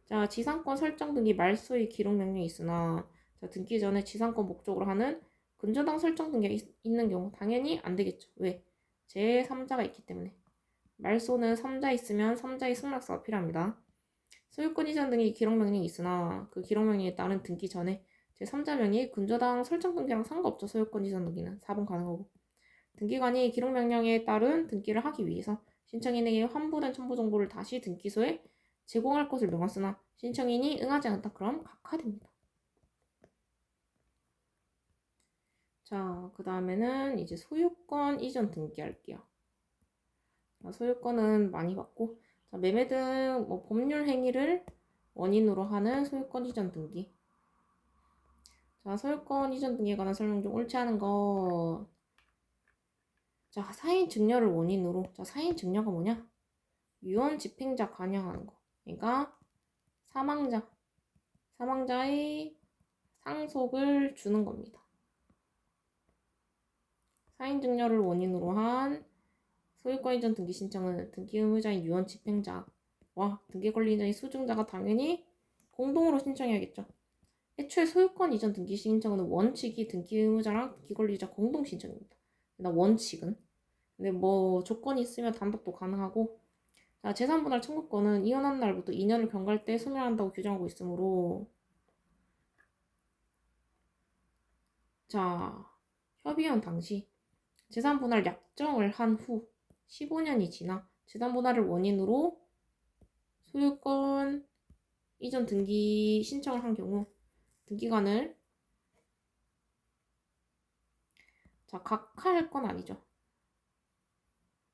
자, 지상권 설정 등기 말소의 기록 명령이 있으나 자, 등기 전에 지상권 목적으로 하는 근저당 설정 등기가 있는 경우 당연히 안 되겠죠. 왜? 제3자가 있기 때문에. 말소는 3자 있으면 3자의 승낙서가 필요합니다. 소유권 이전 등기 기록 명령이 있으나 그 기록 명령에 따른 등기 전에 제3자 명의 근저당 설정 등기랑 상관없죠. 소유권 이전 등기는 4번 가능하고. 등기관이 기록 명령에 따른 등기를 하기 위해서 신청인에게 환부된 첨부 정보를 다시 등기소에 제공할 것을 명하으나 신청인이 응하지 않았다. 그럼 각하됩니다. 자, 그 다음에는 이제 소유권 이전 등기 할게요. 소유권은 많이 받고 자, 매매 등 법률 행위를 원인으로 하는 소유권 이전 등기. 자, 소유권 이전 등기에 관한 설명 중 옳지 않은 것. 자, 사인 증여를 원인으로. 자, 사인 증여가 뭐냐? 유언 집행자 관여하는 거. 그러니까 사망자의 상속을 주는 겁니다. 사인 증여를 원인으로 한 소유권 이전 등기 신청은 등기 의무자인 유언 집행자와 등기 권리자인 수증자가 당연히 공동으로 신청해야겠죠. 애초에 소유권 이전 등기 신청은 원칙이 등기 의무자랑 등기 권리자 공동 신청입니다. 원칙은. 근데 조건이 있으면 단독도 가능하고 자, 재산분할 청구권은 이혼한 날부터 2년을 경과할 때 소멸한다고 규정하고 있으므로 자, 협의원 당시 재산분할 약정을 한 후 15년이 지나 재산분할을 원인으로 소유권 이전 등기 신청을 한 경우 등기관을 자, 각하할 건 아니죠.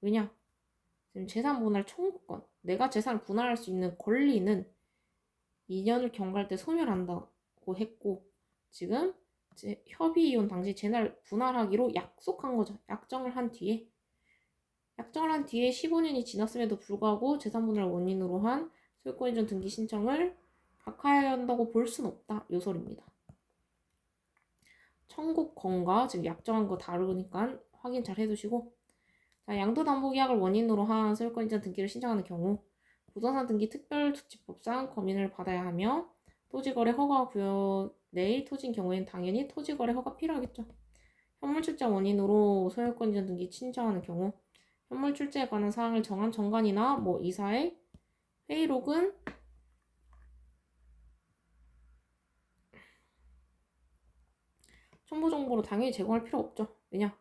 왜냐? 지금 재산분할 청구권 내가 재산을 분할할 수 있는 권리는 2년을 경과할 때 소멸한다고 했고 지금 협의 이혼 당시 재산을 분할하기로 약속한 거죠. 약정을 한 뒤에 15년이 지났음에도 불구하고 재산 분할 원인으로 한 소유권 이전 등기 신청을 각하해야 한다고 볼 수는 없다. 요 소리입니다. 청구권과 지금 약정한 거 다르니까 확인 잘 해두시고 자, 양도담보계약을 원인으로 한 소유권 이전 등기를 신청하는 경우 부동산 등기 특별조치법상 검인을 받아야 하며 토지거래 허가 구역 내의 토지인 경우에는 당연히 토지거래 허가 필요하겠죠. 현물 출제 원인으로 소유권 이전 등기 신청하는 경우 현물 출제에 관한 사항을 정한 정관이나 뭐 이사의 회의록은 첨부 정보로 당연히 제공할 필요 없죠. 왜냐?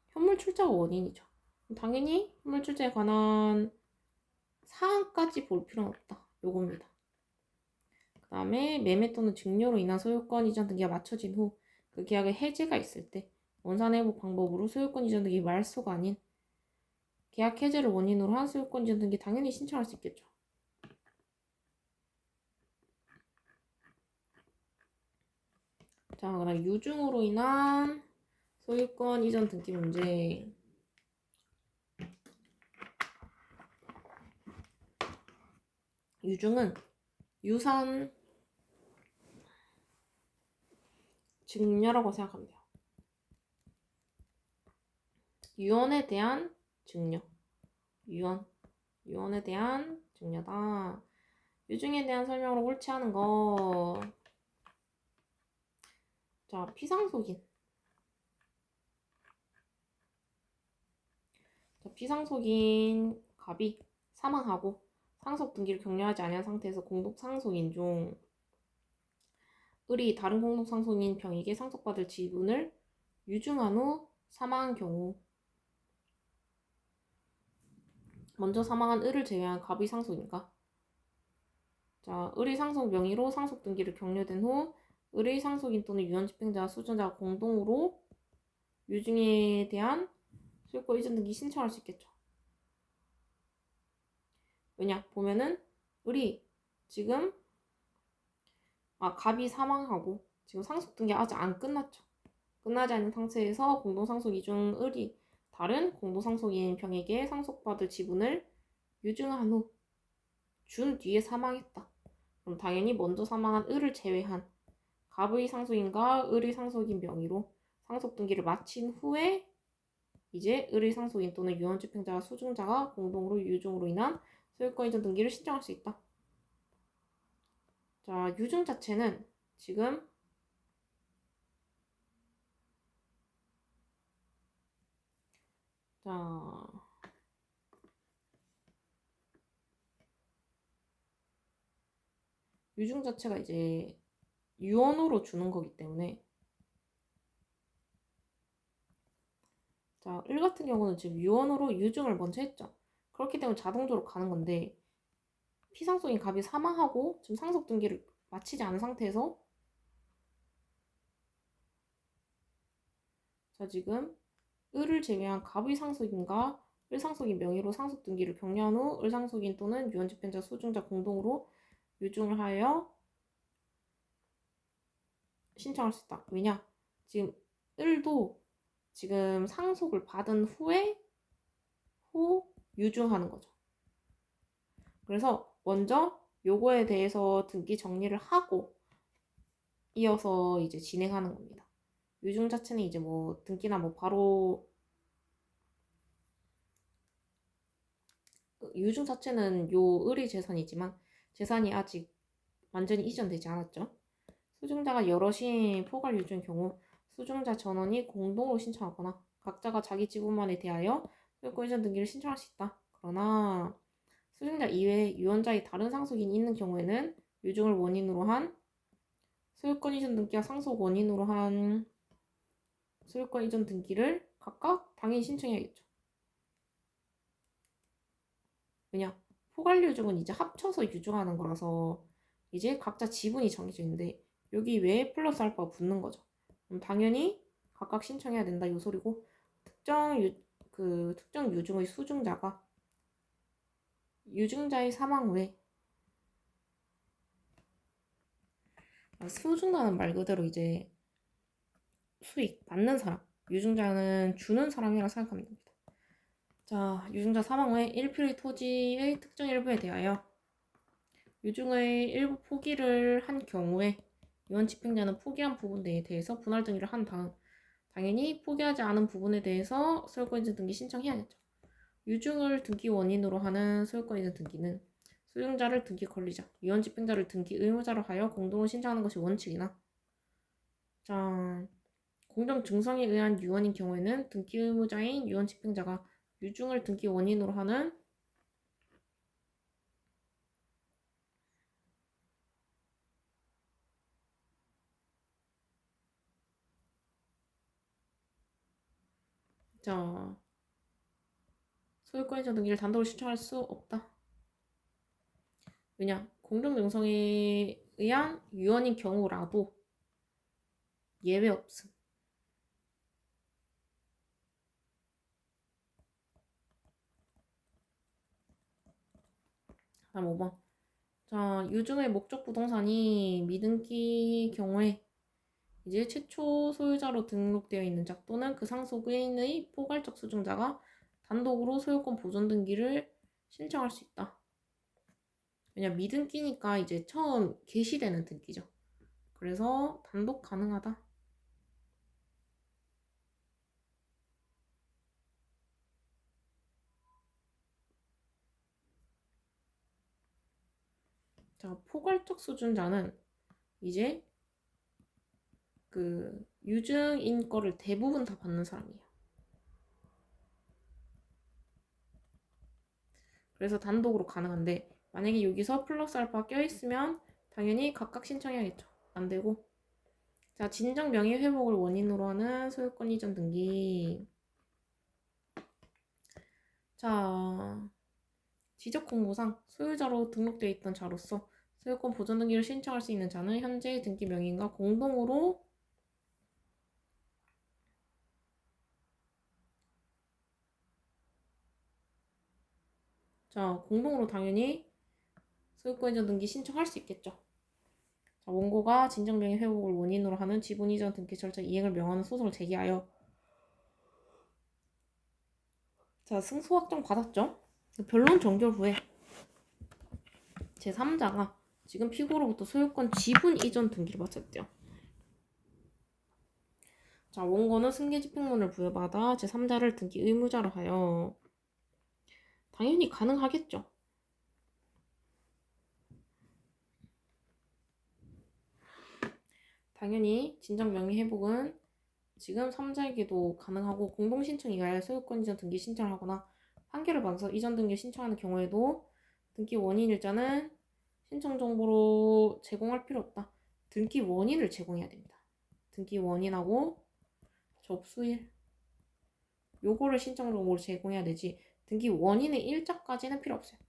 현물 출자가 원인이죠. 당연히 현물 출제에 관한 사항까지 볼 필요는 없다. 요겁니다. 그 다음에 매매 또는 증여로 인한 소유권 이전 등기가 마쳐진 후 그 계약의 해제가 있을 때 원산 회복 방법으로 소유권 이전 등기 말소가 아닌 계약 해제를 원인으로 한 소유권 이전 등기 당연히 신청할 수 있겠죠. 자, 그다음 유증으로 인한 소유권 이전 등기 문제. 유증은 유산 증여라고 생각하면 돼요. 유언에 대한 증여. 유언에 대한 증여다. 유증에 대한 설명으로 옳지 않은 거. 자, 피상속인. 자, 피상속인 갑이 사망하고 상속 등기를 격려하지 않은 상태에서 공동 상속인 중 을이 다른 공동 상속인 병에게 상속받을 지분을 유증한 후 사망한 경우 먼저 사망한 을을 제외한 갑의 상속인가? 자, 을의 상속 명의로 상속 등기를 격려된 후 을의 상속인 또는 유언집행자와 수증자가 공동으로 유증에 대한 소유권 이전 등기 신청할 수 있겠죠. 왜냐? 보면은 을이 지금 갑이 사망하고 지금 상속 등기 아직 안 끝났죠. 끝나지 않은 상태에서 공동상속이 중 을이 다른 공동상속인 병에게 상속받을 지분을 유증한 후 준 뒤에 사망했다. 그럼 당연히 먼저 사망한 을을 제외한 갑의 상속인과 을의 상속인 명의로 상속 등기를 마친 후에 이제 을의 상속인 또는 유언집행자와 수증자가 공동으로 유증으로 인한 소유권 이전 등기를 신청할 수 있다. 자, 유증 자체는 지금 자, 유증 자체가 이제 유언으로 주는 거기 때문에 자, 을 같은 경우는 지금 유언으로 유증을 먼저 했죠. 그렇기 때문에 자동적으로 가는 건데 피상속인 갑이 사망하고 지금 상속 등기를 마치지 않은 상태에서 자, 지금 을을 제외한 갑의 상속인과 을 상속인 명의로 상속 등기를 격려한 후 을 상속인 또는 유언집행자 수증자 공동으로 유증을 하여 신청할 수 있다. 왜냐? 지금 을도 지금 상속을 받은 후 유증하는 거죠. 그래서 먼저 요거에 대해서 등기 정리를 하고 이어서 이제 진행하는 겁니다. 유증 자체는 이제 뭐 등기나 뭐 바로 유증 자체는 요 을의 재산이지만 재산이 아직 완전히 이전되지 않았죠. 수증자가 여럿이 포괄 유증의 경우 수증자 전원이 공동으로 신청하거나 각자가 자기 지분만에 대하여 소유권 이전 등기를 신청할 수 있다. 그러나 수증자 이외에 유언자의 다른 상속인이 있는 경우에는 유증을 원인으로 한 소유권 이전 등기와 상속 원인으로 한 소유권 이전 등기를 각각 당연히 신청해야겠죠. 왜냐? 포괄 유증은 이제 합쳐서 유증하는 거라서 이제 각자 지분이 정해져 있는데 여기 외에 플러스 알파가 붙는 거죠. 그럼 당연히 각각 신청해야 된다 이 소리고 특정 유증의 수증자가 유증자의 사망 후에 수증자는 말 그대로 이제 수익 받는 사람, 유증자는 주는 사람이라 생각하면 됩니다. 자, 유증자 사망 후에 일필의 토지의 특정 일부에 대하여 유증의 일부 포기를 한 경우에 유언 집행자는 포기한 부분에 대해서 분할 등기를 한 다음 당연히 포기하지 않은 부분에 대해서 소유권이전 등기 신청해야겠죠. 유증을 등기 원인으로 하는 소유권이전 등기는 수증자를 등기 권리자, 유언 집행자를 등기 의무자로 하여 공동으로 신청하는 것이 원칙이나 자, 공정 증성에 의한 유언인 경우에는 등기 의무자인 유언 집행자가 유증을 등기 원인으로 하는 자, 소유권이전 등기를 단독으로 신청할 수 없다. 왜냐? 공정 증성에 의한 유언인 경우라도 예외 없음. 다음 5번. 자, 유증의 목적 부동산이 미등기 경우에 이제 최초 소유자로 등록되어 있는 자 또는 그 상속인의 포괄적 수증자가 단독으로 소유권 보존 등기를 신청할 수 있다. 왜냐 미등기니까 이제 처음 개시되는 등기죠. 그래서 단독 가능하다. 자, 포괄적 수증자는 이제 그 유증인 거를 대부분 다 받는 사람이에요. 그래서 단독으로 가능한데 만약에 여기서 플러스 알파 껴있으면 당연히 각각 신청해야겠죠. 안 되고. 자, 진정 명의 회복을 원인으로 하는 소유권 이전 등기. 자, 지적 공고상 소유자로 등록되어 있던 자로서 소유권 보존 등기를 신청할 수 있는 자는 현재의 등기 명의인과 공동으로 당연히 소유권 이전 등기 신청할 수 있겠죠. 자, 원고가 진정 명의 회복을 원인으로 하는 지분 이전 등기 절차 이행을 명하는 소송을 제기하여 자, 승소 확정 받았죠? 변론 종결 후에 제3자가 지금 피고로부터 소유권 지분 이전 등기를 마쳤대요. 자, 원고는 승계 집행문을 부여받아 제3자를 등기 의무자로 하여 당연히 가능하겠죠. 당연히 진정 명의 회복은 지금 3자에게도 가능하고 공동신청 이하의 소유권 이전 등기 신청을 하거나 판결을 받아서 이전 등기 신청하는 경우에도 등기 원인 일자는 신청 정보로 제공할 필요 없다. 등기 원인을 제공해야 됩니다. 등기 원인하고 접수일 요거를 신청 정보로 제공해야 되지 등기 원인의 일자까지는 필요 없어요.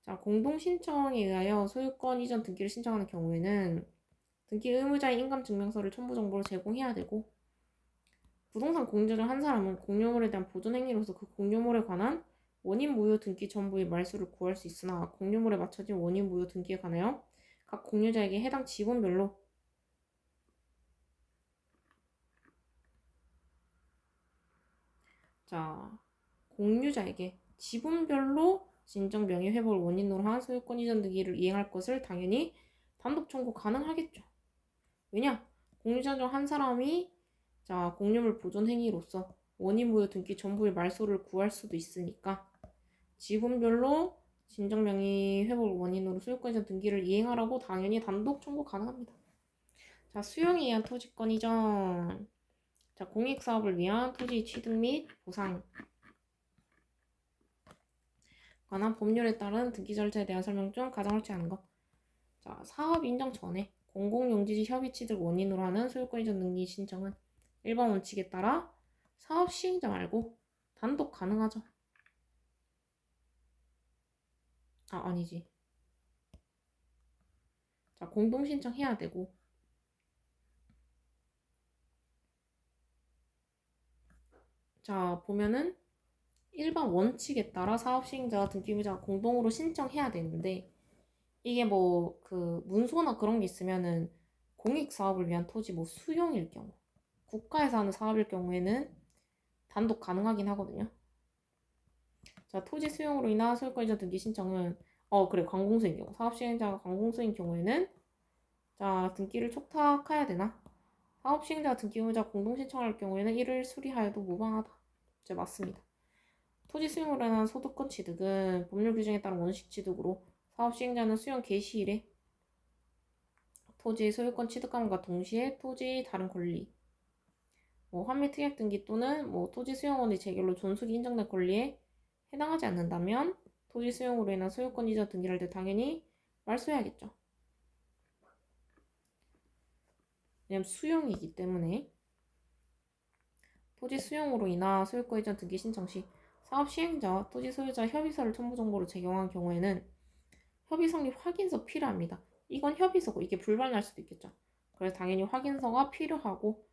자, 공동신청에 의하여 소유권 이전 등기를 신청하는 경우에는 등기 의무자의 인감증명서를 첨부 정보로 제공해야 되고 부동산 공제를 한 사람은 공유물에 대한 보존 행위로서 그 공유물에 관한 원인 무효 등기 전부의 말소를 구할 수 있으나 공유물에 맞춰진 원인 무효 등기에 관하여 각 공유자에게 해당 지분별로 자, 공유자에게 지분별로 진정 명의 회복을 원인으로 한 소유권 이전 등기를 이행할 것을 당연히 단독 청구 가능하겠죠. 왜냐? 공유자 중 한 사람이 자, 공유물 보존 행위로서 원인 무효 등기 전부의 말소를 구할 수도 있으니까 지분별로 진정 명의 회복 원인으로 소유권 이전 등기를 이행하라고 당연히 단독 청구 가능합니다. 자, 수용에 의한 토지권 이전. 자, 공익사업을 위한 토지 취득 및 보상 관한 법률에 따른 등기 절차에 대한 설명 중 가장 옳지 않은 것. 자, 사업 인정 전에 공공용지지 협의 취득 원인으로 하는 소유권 이전 등기 신청은 일반 원칙에 따라 사업 시행자 말고 단독 가능하죠. 아니지. 자, 공동 신청해야 되고 자, 보면은 일반 원칙에 따라 사업시행자와 등기부자가 공동으로 신청해야 되는데 이게 뭐 그 문서나 그런 게 있으면은 공익 사업을 위한 토지 뭐 수용일 경우 국가에서 하는 사업일 경우에는 단독 가능하긴 하거든요. 자, 토지 수용으로 인한 소유권이전 등기 신청은 그래 관공서인 경우 사업시행자가 관공서인 경우에는 자 등기를 촉탁해야 되나? 사업시행자와 등기부자 공동 신청할 경우에는 이를 수리하여도 무방하다. 네, 맞습니다. 토지 수용으로 인한 소득권 취득은 법률 규정에 따른 원식 취득으로 사업시행자는 수용 개시일에 토지 소유권 취득함과 동시에 토지 다른 권리, 환매 특약 등기 또는 토지 수용원의 재결로 존속이 인정된 권리에 해당하지 않는다면 토지 수용으로 인한 소유권 이전 등기를 할 때 당연히 말소해야겠죠. 왜냐면 수용이기 때문에. 토지 수용으로 인한 소유권 이전 등기 신청 시 사업 시행자와 토지 소유자 협의서를 첨부 정보로 제공한 경우에는 협의 성립 확인서 필요합니다. 이건 협의서고 이게 불발날 수도 있겠죠. 그래서 당연히 확인서가 필요하고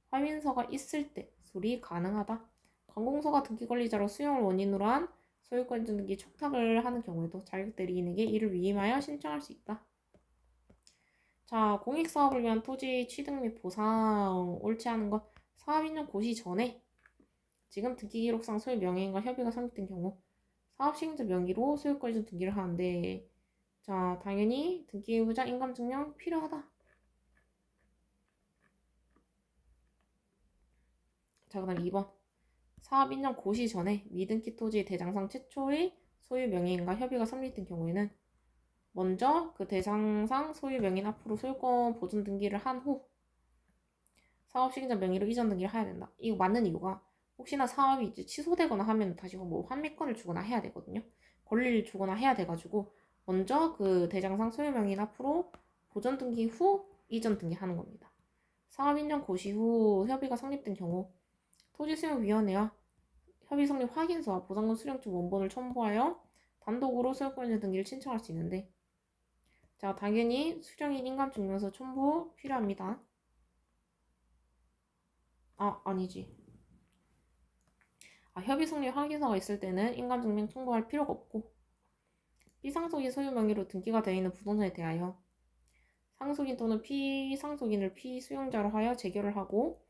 확인서가 있을 때 수리 가능하다. 관공서가 등기 권리자로 수용을 원인으로 한 소유권 이전 등기 촉탁을 하는 경우에도 자격대리인에게 이를 위임하여 신청할 수 있다. 자, 공익사업을 위한 토지 취득 및 보상 옳지 않은 것 사업 인정 고시 전에 지금 등기기록상 소유 명예인과 협의가 성립된 경우 사업 시행자 명의로 소유권 이전 등기를 하는데 자 당연히 등기부자 인감증명 필요하다. 자 그다음 2번 사업 인정 고시 전에 미등기 토지 대장상 최초의 소유 명의인과 협의가 성립된 경우에는 먼저 그 대장상 소유 명의인 앞으로 소유권 보존 등기를 한 후 사업 시행자 명의로 이전 등기를 해야 된다. 이거 맞는 이유가 혹시나 사업이 이제 취소되거나 하면 다시 환매권을 주거나 해야 되거든요. 권리를 주거나 해야 돼가지고 먼저 그 대장상 소유 명의인 앞으로 보존 등기 후 이전 등기하는 겁니다. 사업 인정 고시 후 협의가 성립된 경우 토지수용위원회와 협의 성립 확인서와 보상금 수령증 원본을 첨부하여 단독으로 소유권 이전 등기를 신청할 수 있는데 자 당연히 수령인 인감증명서 첨부 필요합니다. 아니지. 협의 성립 확인서가 있을 때는 인감증명 첨부할 필요가 없고 피상속인 소유 명의로 등기가 되어 있는 부동산에 대하여 상속인 또는 피상속인을 피수용자로 하여 재결을 하고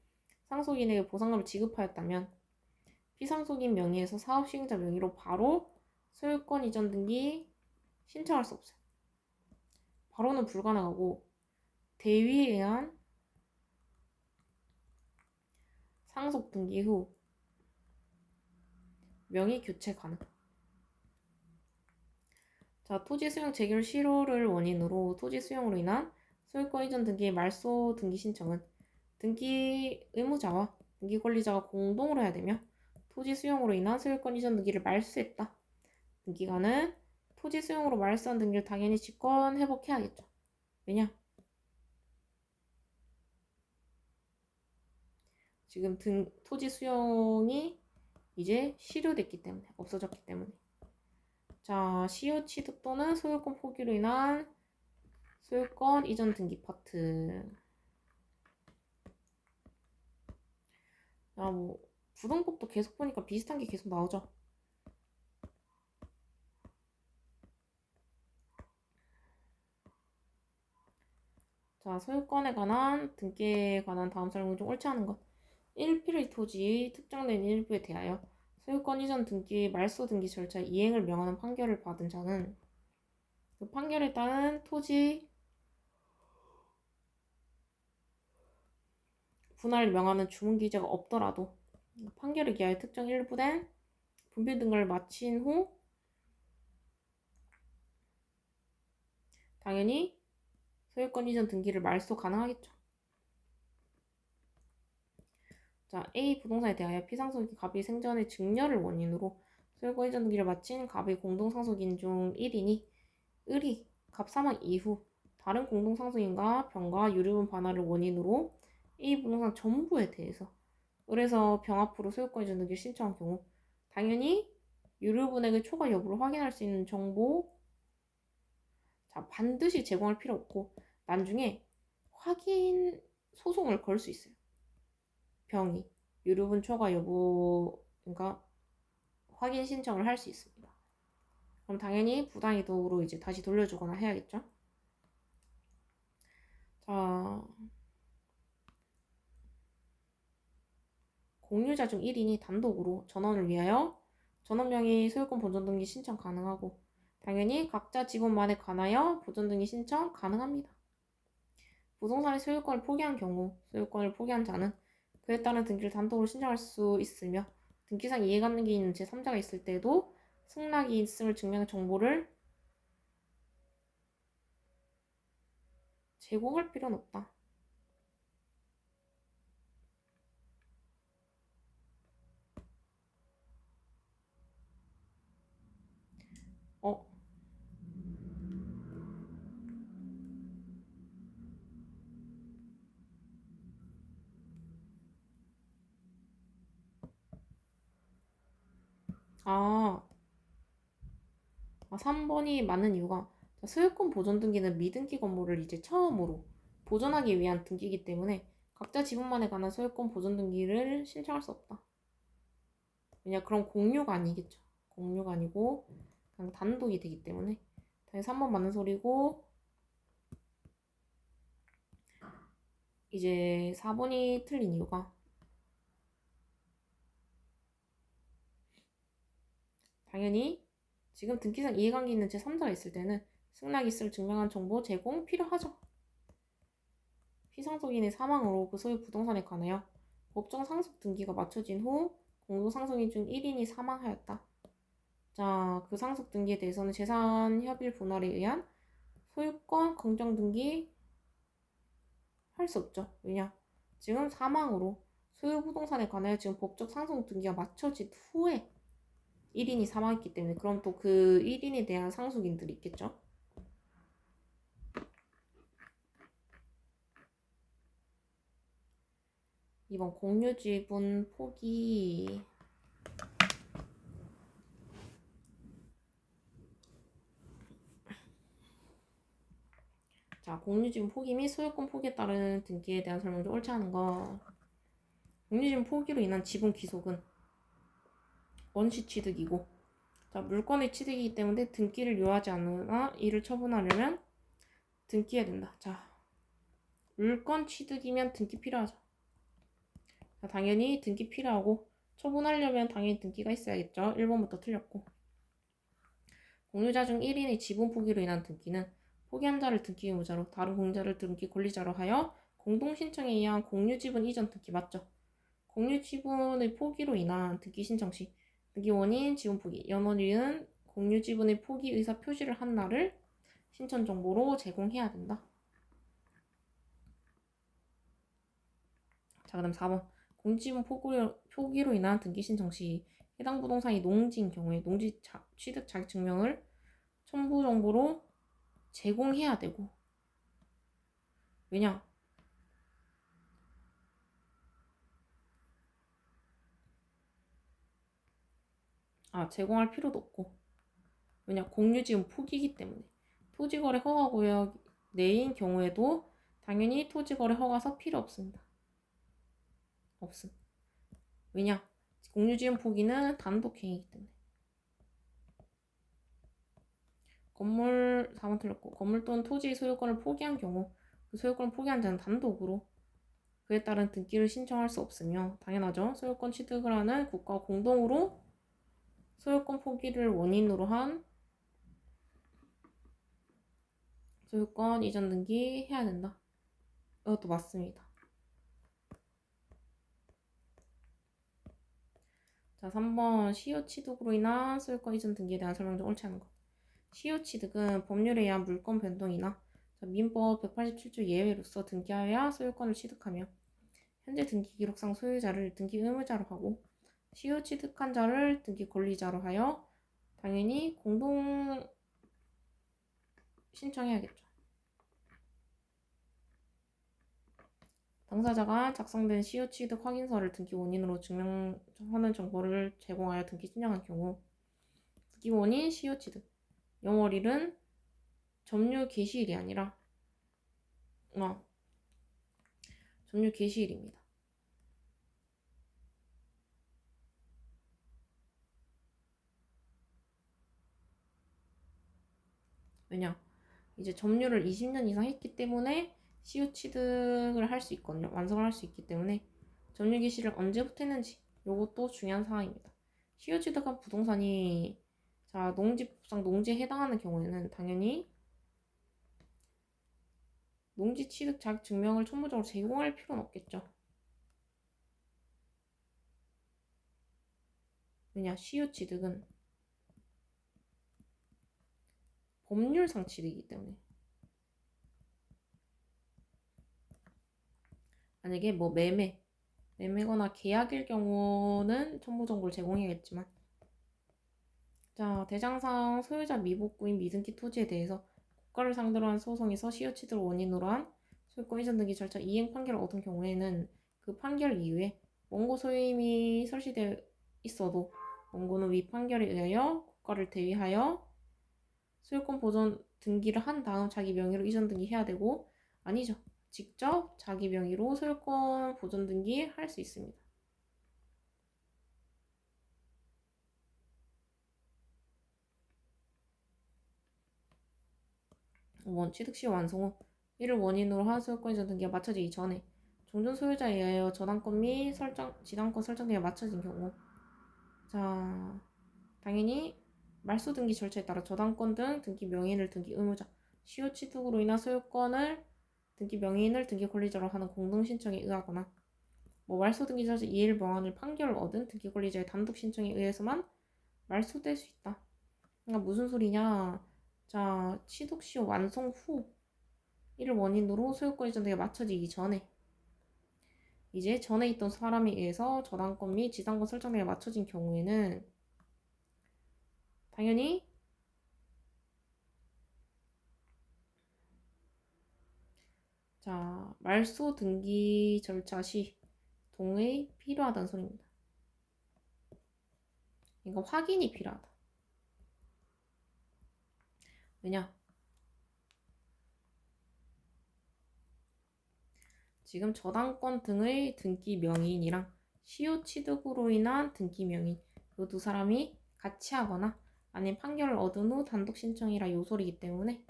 상속인에게 보상금을 지급하였다면 피상속인 명의에서 사업시행자 명의로 바로 소유권 이전 등기 신청할 수 없어요. 바로는 불가능하고 대위에 의한 상속 등기 후 명의 교체 가능. 자, 토지 수용 재결 실효를 원인으로 토지 수용으로 인한 소유권 이전 등기 말소 등기 신청은 등기 의무자와 등기 권리자가 공동으로 해야 되며 토지 수용으로 인한 소유권 이전 등기를 말소했다. 등기관은 토지 수용으로 말소한 등기를 당연히 직권 회복해야겠죠. 왜냐? 지금 토지 수용이 이제 실효됐기 때문에 없어졌기 때문에 자 시효 취득 또는 소유권 포기로 인한 소유권 이전 등기 파트 부등법도 계속 보니까 비슷한 게 계속 나오죠. 자 소유권에 관한 등기에 관한 다음 설명 중 옳지 않은 것 1필의 토지 특정된 일부에 대하여 소유권 이전 등기 말소 등기 절차 이행을 명하는 판결을 받은 자는 그 판결에 따른 토지 분할을 명하는 주문 기재가 없더라도 판결에 기하여 특정 일부된 분필 등을 마친 후 당연히 소유권 이전 등기를 말소 가능하겠죠. 자, A 부동산에 대하여 피상속인 갑의 생전의 증여를 원인으로 소유권 이전 등기를 마친 갑의 공동상속인 중 1인이 을이 갑 사망 이후 다른 공동상속인과 병과 유류분 반환을 원인으로 A 부동산 전부에 대해서 을에서 병 앞으로 소유권 이전 등기를 신청한 경우 당연히 유류분에게 초과 여부를 확인할 수 있는 정보 자 반드시 제공할 필요 없고 나중에 확인 소송을 걸 수 있어요. 병이 유류분 초과 여부 그러니까 확인 신청을 할 수 있습니다. 그럼 당연히 부당이도로 이제 다시 돌려주거나 해야겠죠. 자, 공유자 중 1인이 단독으로 전원을 위하여 전원명의 소유권 보존 등기 신청 가능하고 당연히 각자 지분만에 관하여 보존 등기 신청 가능합니다. 부동산의 소유권을 포기한 경우 소유권을 포기한 자는 그에 따른 등기를 단독으로 신청할 수 있으며 등기상 이해관계 있는 제3자가 있을 때도 승낙이 있음을 증명할 정보를 제공할 필요는 없다. 어? 아, 3번이 맞는 이유가 소유권 보존 등기는 미등기 건물을 이제 처음으로 보존하기 위한 등기이기 때문에 각자 지분만에 관한 소유권 보존 등기를 신청할 수 없다. 왜냐 그럼 공유가 아니겠죠. 공유가 아니고 그냥 단독이 되기 때문에 당연히 3번 맞는 소리고 이제 4번이 틀린 이유가 당연히 지금 등기상 이해관계 있는 제3자가 있을 때는 승낙이 있음을 증명한 정보 제공 필요하죠. 피상속인의 사망으로 그 소유 부동산에 관하여 법정 상속 등기가 맞춰진 후 공동 상속인 중 1인이 사망하였다. 자, 그 상속 등기에 대해서는 재산 협의 분할에 의한 소유권 공정 등기 할 수 없죠. 왜냐? 지금 사망으로 소유 부동산에 관하여 지금 법적 상속 등기가 맞춰진 후에 1인이 사망했기 때문에 그럼 또 그 1인에 대한 상속인들이 있겠죠. 이번 공유지분 포기 자, 공유지분 포기 및 소유권 포기에 따른 등기에 대한 설명 중 옳지 않은 거. 공유지분 포기로 인한 지분 귀속은 원시 취득이고 자, 물건의 취득이기 때문에 등기를 요하지 않으나 이를 처분하려면 등기해야 된다. 자, 물건 취득이면 등기 필요하죠. 자, 당연히 등기 필요하고 처분하려면 당연히 등기가 있어야겠죠. 1번부터 틀렸고 공유자 중 1인의 지분 포기로 인한 등기는 포기한 자를 등기 의무자로 다른 공유자를 등기 권리자로 하여 공동신청에 의한 공유지분 이전 등기 맞죠? 공유지분의 포기로 인한 등기 신청 시 등기 원인 지분 포기 연원일은 공유지분의 포기 의사 표시를 한 날을 신청 정보로 제공해야 된다. 자, 그다음 4번 공유지분 포기로 인한 등기 신청 시 해당 부동산이 농지인 경우에 농지 취득 자격증명을 첨부 정보로 제공해야 되고 왜냐? 제공할 필요도 없고 왜냐? 공유지분 포기이기 때문에 토지거래 허가구역 내인 경우에도 당연히 토지거래 허가서 필요 없습니다. 없음. 왜냐? 공유지분 포기는 단독행위이기 때문에 건물 4번 틀렸고 건물 또는 토지 소유권을 포기한 경우 그 소유권을 포기한 자는 단독으로 그에 따른 등기를 신청할 수 없으며 당연하죠. 소유권 취득을 하는 국가와 공동으로 소유권 포기를 원인으로 한 소유권 이전 등기 해야 된다. 이것도 맞습니다. 자, 3번 시효 취득으로 인한 소유권 이전 등기에 대한 설명 중 옳지 않은 것. 시효 취득은 법률에 의한 물권 변동이나 민법 187조 예외로서 등기하여야 소유권을 취득하며 현재 등기 기록상 소유자를 등기 의무자로 하고 시효 취득한 자를 등기 권리자로 하여 당연히 공동 신청해야겠죠. 당사자가 작성된 시효 취득 확인서를 등기 원인으로 증명하는 정보를 제공하여 등기 신청한 경우 등기 원인 시효 취득 영월일은 점유 개시일이 아니라 점유 개시일입니다. 왜냐? 이제 점유를 20년 이상 했기 때문에 시효 취득을 할 수 있거든요. 완성을 할 수 있기 때문에 점유 기시를 언제부터 했는지 요것도 중요한 사항입니다. 시효 취득한 부동산이 자 농지법상 농지에 해당하는 경우에는 당연히 농지 취득 자격 증명을 첨부적으로 제공할 필요는 없겠죠. 왜냐? 시효 취득은 법률상 취득이기 때문에. 만약에 뭐 매매거나 계약일 경우는 첨부 정보를 제공해야겠지만 자 대장상 소유자 미복구인 미등기 토지에 대해서 국가를 상대로 한 소송에서 시효 취득을 원인으로 한 소유권 이전 등기 절차 이행 판결을 얻은 경우에는 그 판결 이후에 원고 소유임이 설치되어 있어도 원고는 위 판결에 의하여 국가를 대위하여 소유권 보존 등기를 한 다음 자기 명의로 이전 등기해야 되고 아니죠. 직접 자기 명의로 소유권 보존 등기 할 수 있습니다. 취득 시 완성 후 이를 원인으로 한 소유권 이전 등기가 마쳐지기 전에 종전 소유자에 의하여 저당권 및 지당권 설정 등기가 마쳐진 경우 자 당연히 말소 등기 절차에 따라 저당권 등 등기 명의인을 등기 의무자 시효 취득으로 인한 소유권을 등기 명의인을 등기 권리자로 하는 공동 신청에 의하거나 말소 등기 절차 이해를 명하는 판결을 얻은 등기 권리자의 단독 신청에 의해서만 말소될 수 있다. 그러니까 무슨 소리냐? 자, 취득 시 완성 후 이를 원인으로 소유권 이전 등기가 마쳐지기 전에 이제 전에 있던 사람에 의해서 저당권 및 지당권 설정 등기가 마쳐진 경우에는 당연히 자, 말소 등기 절차 시 동의 필요하다는 소리입니다. 이거 확인이 필요하다. 왜냐? 지금 저당권 등의 등기 명의인이랑 시효 취득으로 인한 등기 명의인 이 두 사람이 같이 하거나 아니면 판결을 얻은 후 단독 신청이라 요소리이기 때문에